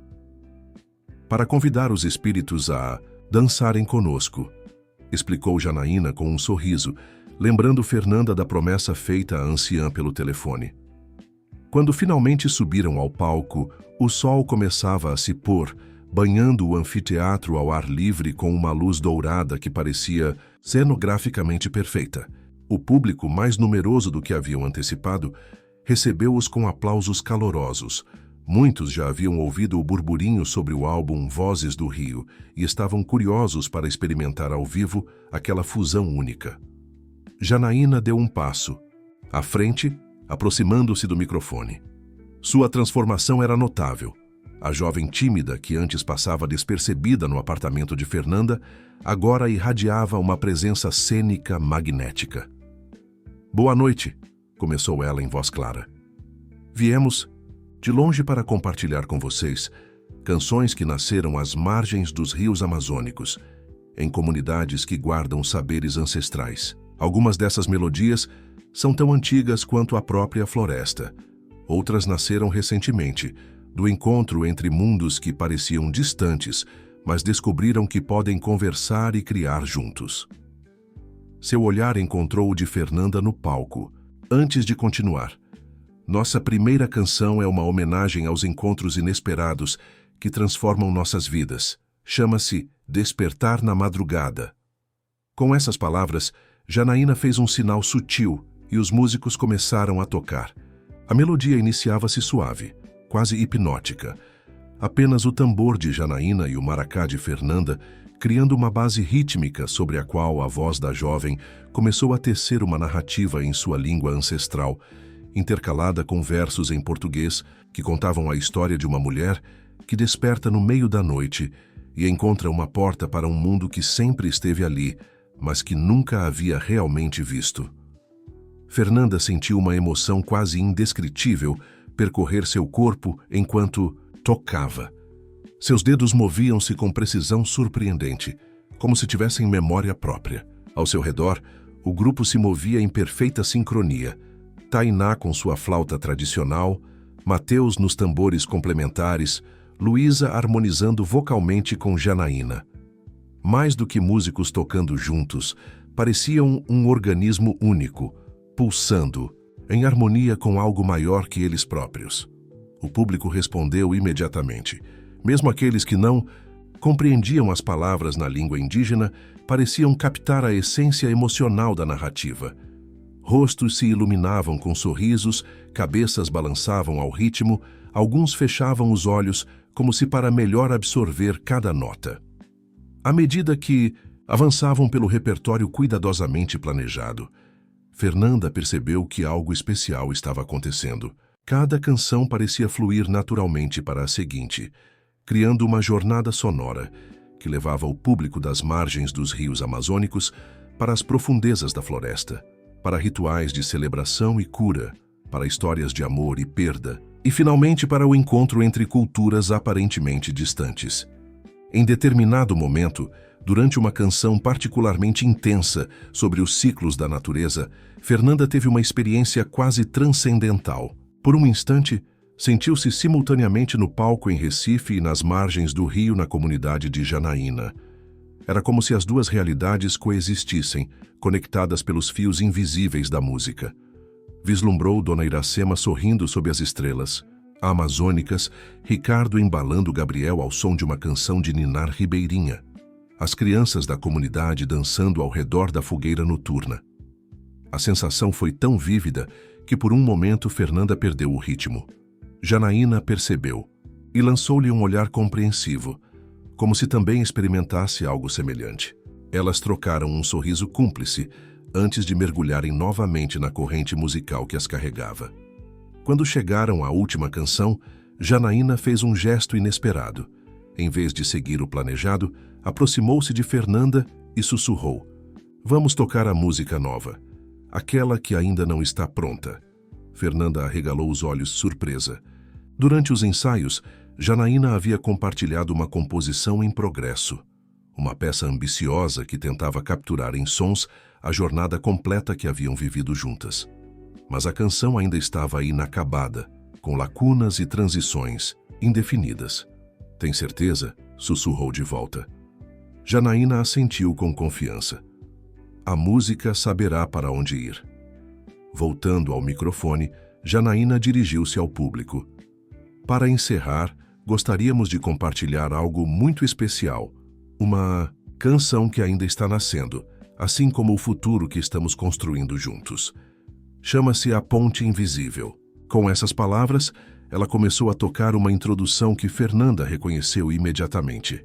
Para convidar os espíritos a dançarem conosco, explicou Janaína com um sorriso, lembrando Fernanda da promessa feita à anciã pelo telefone. Quando finalmente subiram ao palco, o sol começava a se pôr, banhando o anfiteatro ao ar livre com uma luz dourada que parecia cenograficamente perfeita. O público, mais numeroso do que haviam antecipado, recebeu-os com aplausos calorosos. Muitos já haviam ouvido o burburinho sobre o álbum Vozes do Rio e estavam curiosos para experimentar ao vivo aquela fusão única. Janaína deu um passo à frente, aproximando-se do microfone. Sua transformação era notável. A jovem tímida, que antes passava despercebida no apartamento de Fernanda, agora irradiava uma presença cênica magnética. "Boa noite", começou ela em voz clara. "Viemos de longe para compartilhar com vocês canções que nasceram às margens dos rios amazônicos, em comunidades que guardam saberes ancestrais. Algumas dessas melodias são tão antigas quanto a própria floresta. Outras nasceram recentemente, do encontro entre mundos que pareciam distantes, mas descobriram que podem conversar e criar juntos." Seu olhar encontrou o de Fernanda no palco. Antes de continuar, "Nossa primeira canção é uma homenagem aos encontros inesperados que transformam nossas vidas. Chama-se Despertar na Madrugada." Com essas palavras, Janaína fez um sinal sutil e os músicos começaram a tocar. A melodia iniciava-se suave, quase hipnótica. Apenas o tambor de Janaína e o maracá de Fernanda, criando uma base rítmica sobre a qual a voz da jovem começou a tecer uma narrativa em sua língua ancestral, intercalada com versos em português que contavam a história de uma mulher que desperta no meio da noite e encontra uma porta para um mundo que sempre esteve ali, mas que nunca havia realmente visto. Fernanda sentiu uma emoção quase indescritível percorrer seu corpo enquanto tocava. Seus dedos moviam-se com precisão surpreendente, como se tivessem memória própria. Ao seu redor, o grupo se movia em perfeita sincronia. Tainá com sua flauta tradicional, Mateus nos tambores complementares, Luísa harmonizando vocalmente com Janaína. Mais do que músicos tocando juntos, pareciam um organismo único, pulsando, em harmonia com algo maior que eles próprios. O público respondeu imediatamente. Mesmo aqueles que não compreendiam as palavras na língua indígena pareciam captar a essência emocional da narrativa. Rostos se iluminavam com sorrisos, cabeças balançavam ao ritmo, alguns fechavam os olhos como se para melhor absorver cada nota. À medida que avançavam pelo repertório cuidadosamente planejado, Fernanda percebeu que algo especial estava acontecendo. Cada canção parecia fluir naturalmente para a seguinte, criando uma jornada sonora que levava o público das margens dos rios amazônicos para as profundezas da floresta, para rituais de celebração e cura, para histórias de amor e perda, e finalmente para o encontro entre culturas aparentemente distantes. Em determinado momento, durante uma canção particularmente intensa sobre os ciclos da natureza, Fernanda teve uma experiência quase transcendental. Por um instante, sentiu-se simultaneamente no palco em Recife e nas margens do rio na comunidade de Janaína. Era como se as duas realidades coexistissem, conectadas pelos fios invisíveis da música. Vislumbrou Dona Iracema sorrindo sob as estrelas, a amazônicas, Ricardo embalando Gabriel ao som de uma canção de ninar ribeirinha, as crianças da comunidade dançando ao redor da fogueira noturna. A sensação foi tão vívida que por um momento Fernanda perdeu o ritmo. Janaína percebeu e lançou-lhe um olhar compreensivo, como se também experimentasse algo semelhante. Elas trocaram um sorriso cúmplice antes de mergulharem novamente na corrente musical que as carregava. Quando chegaram à última canção, Janaína fez um gesto inesperado. Em vez de seguir o planejado, aproximou-se de Fernanda e sussurrou: "Vamos tocar a música nova, aquela que ainda não está pronta." Fernanda arregalou os olhos surpresa. Durante os ensaios, Janaína havia compartilhado uma composição em progresso, uma peça ambiciosa que tentava capturar em sons a jornada completa que haviam vivido juntas. Mas a canção ainda estava inacabada, com lacunas e transições indefinidas. "Tem certeza?" sussurrou de volta. Janaína assentiu com confiança. "A música saberá para onde ir." Voltando ao microfone, Janaína dirigiu-se ao público. "Para encerrar, gostaríamos de compartilhar algo muito especial, uma canção que ainda está nascendo, assim como o futuro que estamos construindo juntos. Chama-se A Ponte Invisível. Com essas palavras, ela começou a tocar uma introdução que Fernanda reconheceu imediatamente.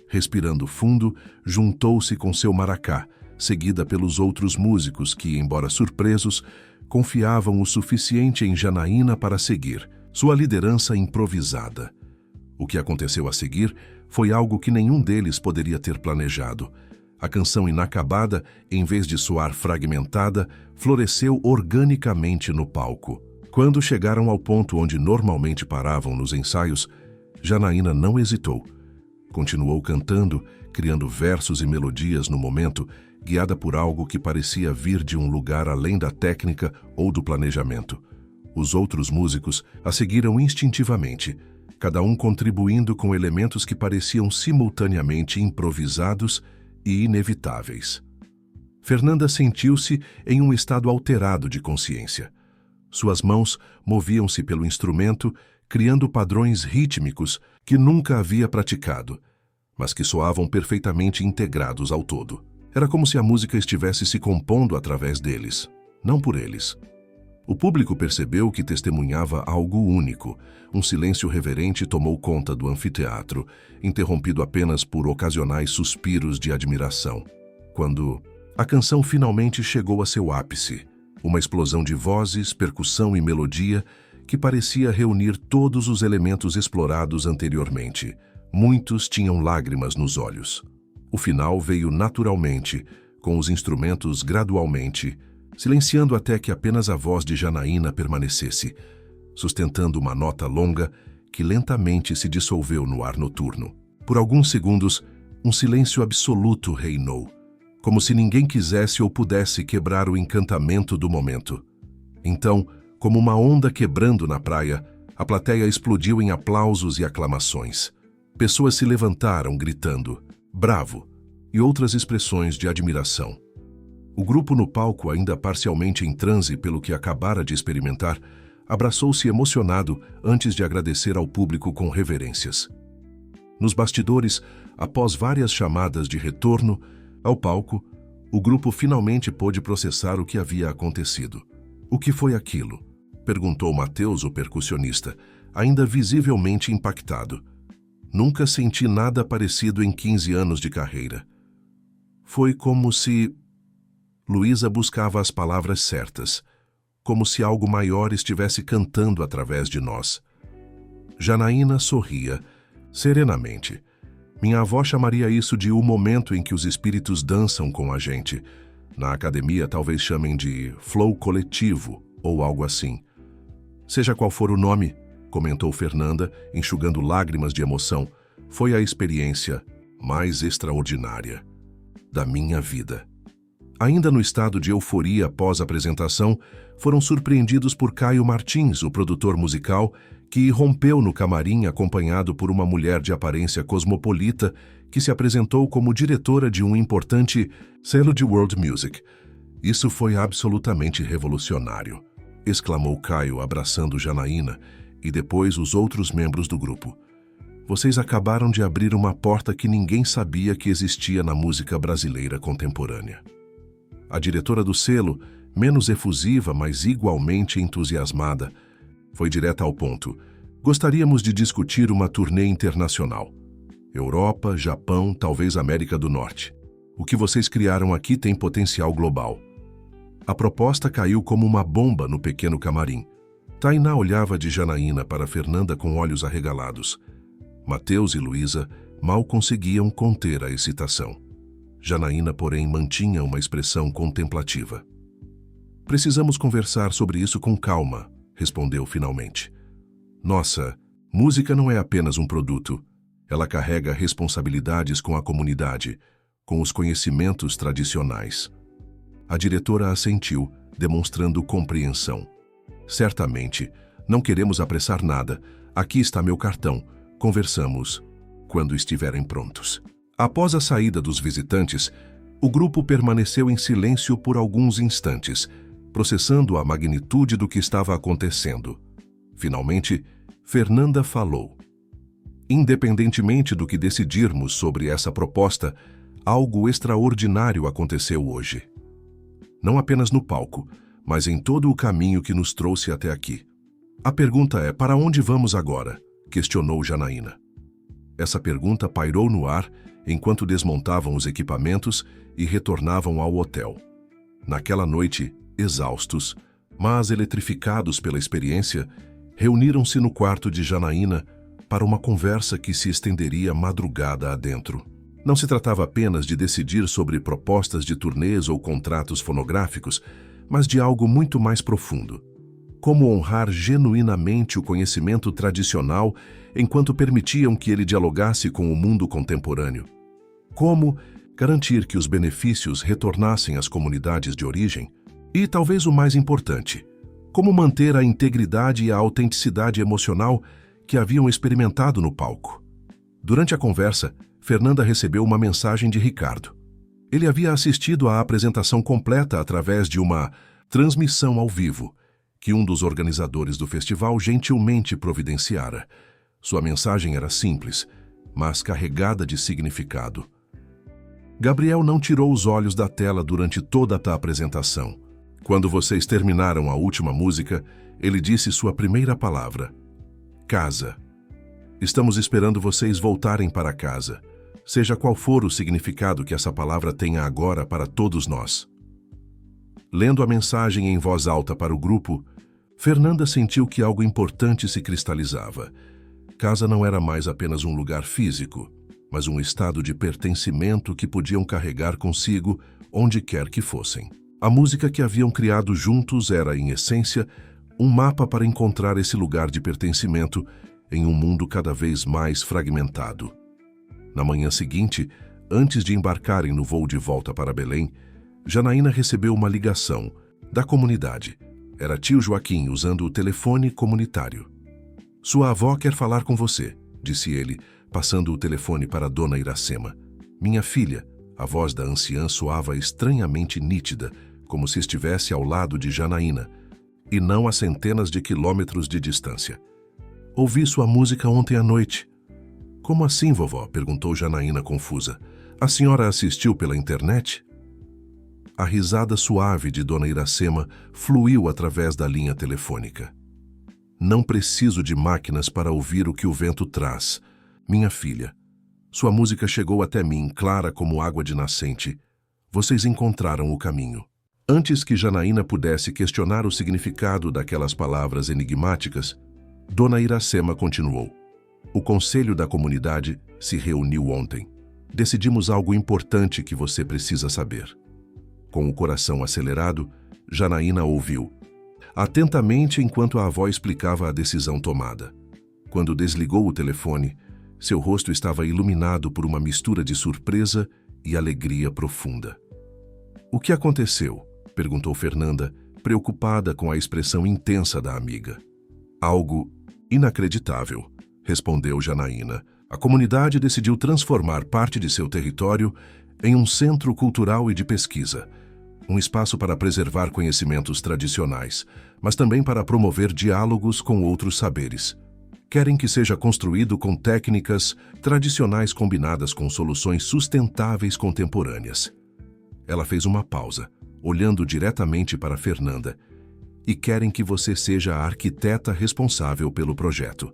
Respirando fundo, juntou-se com seu maracá, seguida pelos outros músicos que, embora surpresos, confiavam o suficiente em Janaína para seguir, sua liderança improvisada. O que aconteceu a seguir foi algo que nenhum deles poderia ter planejado. A canção inacabada, em vez de soar fragmentada, floresceu organicamente no palco. Quando chegaram ao ponto onde normalmente paravam nos ensaios, Janaína não hesitou. Continuou cantando, criando versos e melodias no momento, guiada por algo que parecia vir de um lugar além da técnica ou do planejamento. Os outros músicos a seguiram instintivamente, cada um contribuindo com elementos que pareciam simultaneamente improvisados e inevitáveis. Fernanda sentiu-se em um estado alterado de consciência. Suas mãos moviam-se pelo instrumento, criando padrões rítmicos que nunca havia praticado, mas que soavam perfeitamente integrados ao todo. Era como se a música estivesse se compondo através deles, não por eles. O público percebeu que testemunhava algo único. Um silêncio reverente tomou conta do anfiteatro, interrompido apenas por ocasionais suspiros de admiração. Quando a canção finalmente chegou a seu ápice, uma explosão de vozes, percussão e melodia que parecia reunir todos os elementos explorados anteriormente. Muitos tinham lágrimas nos olhos. O final veio naturalmente, com os instrumentos gradualmente, silenciando até que apenas a voz de Janaína permanecesse, sustentando uma nota longa que lentamente se dissolveu no ar noturno. Por alguns segundos, um silêncio absoluto reinou, como se ninguém quisesse ou pudesse quebrar o encantamento do momento. Então, como uma onda quebrando na praia, a plateia explodiu em aplausos e aclamações. Pessoas se levantaram gritando "Bravo!" e outras expressões de admiração. O grupo no palco, ainda parcialmente em transe pelo que acabara de experimentar, abraçou-se emocionado antes de agradecer ao público com reverências. Nos bastidores, após várias chamadas de retorno ao palco, o grupo finalmente pôde processar o que havia acontecido. "O que foi aquilo?" perguntou Matheus, o percussionista, ainda visivelmente impactado. "Nunca senti nada parecido em 15 anos de carreira. Foi como se..." Luísa buscava as palavras certas, como se algo maior estivesse cantando através de nós. Janaína sorria, serenamente. Minha avó chamaria isso de o momento em que os espíritos dançam com a gente. Na academia talvez chamem de flow coletivo ou algo assim. "Seja qual for o nome", comentou Fernanda, enxugando lágrimas de emoção, "foi a experiência mais extraordinária da minha vida." Ainda no estado de euforia após a apresentação, foram surpreendidos por Caio Martins, o produtor musical, que irrompeu no camarim acompanhado por uma mulher de aparência cosmopolita que se apresentou como diretora de um importante selo de world music. "Isso foi absolutamente revolucionário", exclamou Caio, abraçando Janaína e depois os outros membros do grupo. "Vocês acabaram de abrir uma porta que ninguém sabia que existia na música brasileira contemporânea." A diretora do selo, menos efusiva, mas igualmente entusiasmada, foi direta ao ponto. "Gostaríamos de discutir uma turnê internacional. Europa, Japão, talvez América do Norte. O que vocês criaram aqui tem potencial global." A proposta caiu como uma bomba no pequeno camarim. Tainá olhava de Janaína para Fernanda com olhos arregalados. Matheus e Luísa mal conseguiam conter a excitação. Janaína, porém, mantinha uma expressão contemplativa. "Precisamos conversar sobre isso com calma", respondeu finalmente. "Nossa, música não é apenas um produto. Ela carrega responsabilidades com a comunidade, com os conhecimentos tradicionais." A diretora assentiu, demonstrando compreensão. "Certamente, não queremos apressar nada. Aqui está meu cartão. Conversamos quando estiverem prontos." Após a saída dos visitantes, o grupo permaneceu em silêncio por alguns instantes, processando a magnitude do que estava acontecendo. Finalmente, Fernanda falou. "Independentemente do que decidirmos sobre essa proposta, algo extraordinário aconteceu hoje. Não apenas no palco, mas em todo o caminho que nos trouxe até aqui. A pergunta é: para onde vamos agora? Questionou Janaína. Essa pergunta pairou no ar enquanto desmontavam os equipamentos e retornavam ao hotel. Naquela noite, exaustos, mas eletrificados pela experiência, reuniram-se no quarto de Janaína para uma conversa que se estenderia madrugada adentro. Não se tratava apenas de decidir sobre propostas de turnês ou contratos fonográficos, mas de algo muito mais profundo. Como honrar genuinamente o conhecimento tradicional enquanto permitiam que ele dialogasse com o mundo contemporâneo. Como garantir que os benefícios retornassem às comunidades de origem. E, talvez o mais importante, como manter a integridade e a autenticidade emocional que haviam experimentado no palco. Durante a conversa, Fernanda recebeu uma mensagem de Ricardo. Ele havia assistido à apresentação completa através de uma transmissão ao vivo, que um dos organizadores do festival gentilmente providenciara. Sua mensagem era simples, mas carregada de significado. Gabriel não tirou os olhos da tela durante toda a apresentação. Quando vocês terminaram a última música, ele disse sua primeira palavra: casa. Estamos esperando vocês voltarem para casa, seja qual for o significado que essa palavra tenha agora para todos nós. Lendo a mensagem em voz alta para o grupo, Fernanda sentiu que algo importante se cristalizava. Casa não era mais apenas um lugar físico, mas um estado de pertencimento que podiam carregar consigo onde quer que fossem. A música que haviam criado juntos era, em essência, um mapa para encontrar esse lugar de pertencimento em um mundo cada vez mais fragmentado. Na manhã seguinte, antes de embarcarem no voo de volta para Belém, Janaína recebeu uma ligação da comunidade. Era tio Joaquim usando o telefone comunitário. Sua avó quer falar com você, disse ele, passando o telefone para Dona Iracema. Minha filha, a voz da anciã soava estranhamente nítida, como se estivesse ao lado de Janaína, e não a centenas de quilômetros de distância. Ouvi sua música ontem à noite. Como assim, vovó? Perguntou Janaína confusa. A senhora assistiu pela internet? A risada suave de Dona Iracema fluiu através da linha telefônica. Não preciso de máquinas para ouvir o que o vento traz. Minha filha, sua música chegou até mim, clara como água de nascente. Vocês encontraram o caminho. Antes que Janaína pudesse questionar o significado daquelas palavras enigmáticas, Dona Iracema continuou. O conselho da comunidade se reuniu ontem. Decidimos algo importante que você precisa saber. Com o coração acelerado, Janaína ouviu atentamente enquanto a avó explicava a decisão tomada. Quando desligou o telefone, seu rosto estava iluminado por uma mistura de surpresa e alegria profunda. O que aconteceu? Perguntou Fernanda, preocupada com a expressão intensa da amiga. Algo inacreditável, respondeu Janaína. A comunidade decidiu transformar parte de seu território em um centro cultural e de pesquisa, um espaço para preservar conhecimentos tradicionais, mas também para promover diálogos com outros saberes. Querem que seja construído com técnicas tradicionais combinadas com soluções sustentáveis contemporâneas. Ela fez uma pausa, olhando diretamente para Fernanda, e querem que você seja a arquiteta responsável pelo projeto.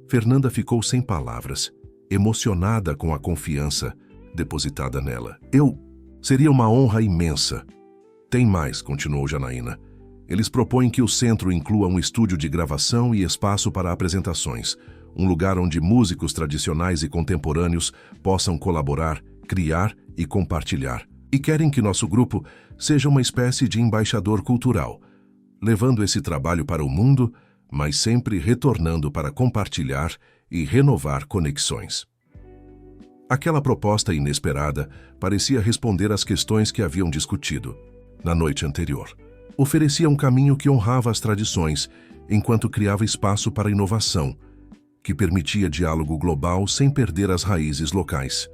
Fernanda ficou sem palavras, emocionada com a confiança depositada nela. Seria uma honra imensa. Tem mais, continuou Janaína. Eles propõem que o centro inclua um estúdio de gravação e espaço para apresentações, um lugar onde músicos tradicionais e contemporâneos possam colaborar, criar e compartilhar. E querem que nosso grupo seja uma espécie de embaixador cultural, levando esse trabalho para o mundo, mas sempre retornando para compartilhar e renovar conexões. Aquela proposta inesperada parecia responder às questões que haviam discutido na noite anterior. Oferecia um caminho que honrava as tradições, enquanto criava espaço para inovação, que permitia diálogo global sem perder as raízes locais.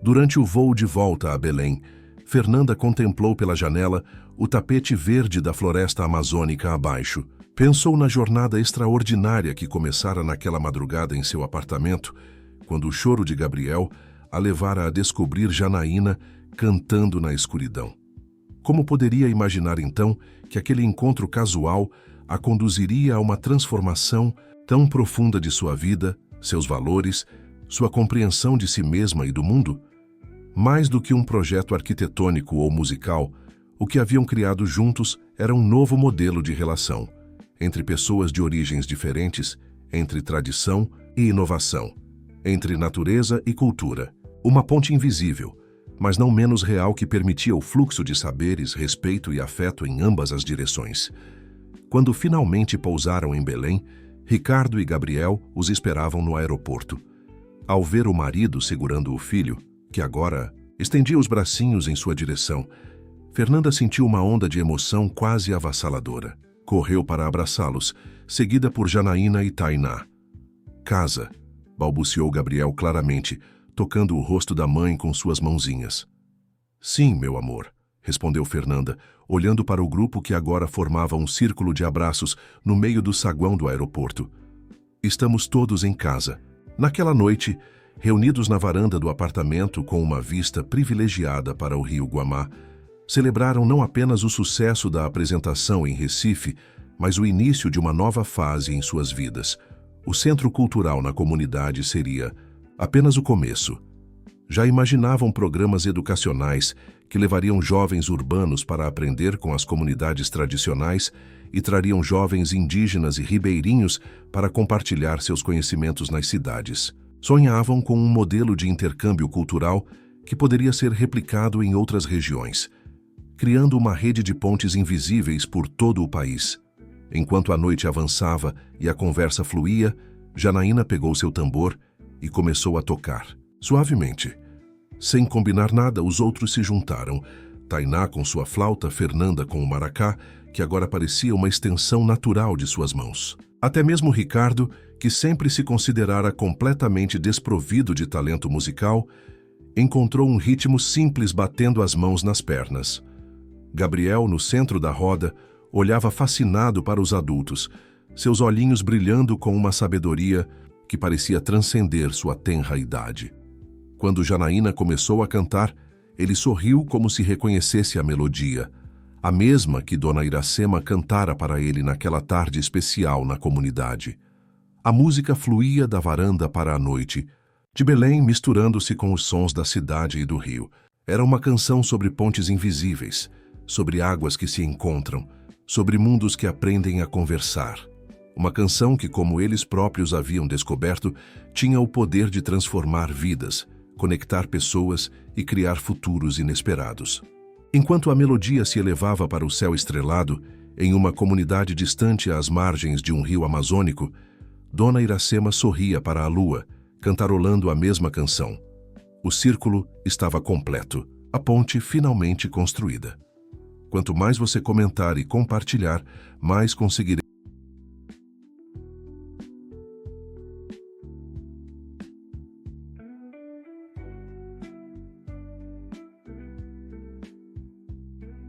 Durante o voo de volta a Belém, Fernanda contemplou pela janela o tapete verde da floresta amazônica abaixo. Pensou na jornada extraordinária que começara naquela madrugada em seu apartamento, quando o choro de Gabriel a levara a descobrir Janaína cantando na escuridão. Como poderia imaginar então que aquele encontro casual a conduziria a uma transformação tão profunda de sua vida, seus valores, sua compreensão de si mesma e do mundo? Mais do que um projeto arquitetônico ou musical, o que haviam criado juntos era um novo modelo de relação, entre pessoas de origens diferentes, entre tradição e inovação, entre natureza e cultura. Uma ponte invisível, mas não menos real, que permitia o fluxo de saberes, respeito e afeto em ambas as direções. Quando finalmente pousaram em Belém, Ricardo e Gabriel os esperavam no aeroporto. Ao ver o marido segurando o filho, que agora estendia os bracinhos em sua direção, Fernanda sentiu uma onda de emoção quase avassaladora. Correu para abraçá-los, seguida por Janaína e Tainá. "Casa", balbuciou Gabriel claramente, tocando o rosto da mãe com suas mãozinhas. "Sim, meu amor", respondeu Fernanda, olhando para o grupo que agora formava um círculo de abraços no meio do saguão do aeroporto. "Estamos todos em casa." Naquela noite, reunidos na varanda do apartamento com uma vista privilegiada para o rio Guamá, celebraram não apenas o sucesso da apresentação em Recife, mas o início de uma nova fase em suas vidas. O centro cultural na comunidade seria apenas o começo. Já imaginavam programas educacionais que levariam jovens urbanos para aprender com as comunidades tradicionais e trariam jovens indígenas e ribeirinhos para compartilhar seus conhecimentos nas cidades. Sonhavam com um modelo de intercâmbio cultural que poderia ser replicado em outras regiões, criando uma rede de pontes invisíveis por todo o país. Enquanto a noite avançava e a conversa fluía, Janaína pegou seu tambor e começou a tocar, suavemente. Sem combinar nada, os outros se juntaram. Tainá com sua flauta, Fernanda com o maracá, que agora parecia uma extensão natural de suas mãos. Até mesmo Ricardo, que sempre se considerara completamente desprovido de talento musical, encontrou um ritmo simples batendo as mãos nas pernas. Gabriel, no centro da roda, olhava fascinado para os adultos, seus olhinhos brilhando com uma sabedoria que parecia transcender sua tenra idade. Quando Janaína começou a cantar, ele sorriu como se reconhecesse a melodia, a mesma que Dona Iracema cantara para ele naquela tarde especial na comunidade. A música fluía da varanda para a noite, de Belém misturando-se com os sons da cidade e do rio. Era uma canção sobre pontes invisíveis, sobre águas que se encontram, sobre mundos que aprendem a conversar. Uma canção que, como eles próprios haviam descoberto, tinha o poder de transformar vidas, conectar pessoas e criar futuros inesperados. Enquanto a melodia se elevava para o céu estrelado, em uma comunidade distante às margens de um rio amazônico, Dona Iracema sorria para a lua, cantarolando a mesma canção. O círculo estava completo, a ponte finalmente construída. Quanto mais você comentar e compartilhar, mais conseguiremos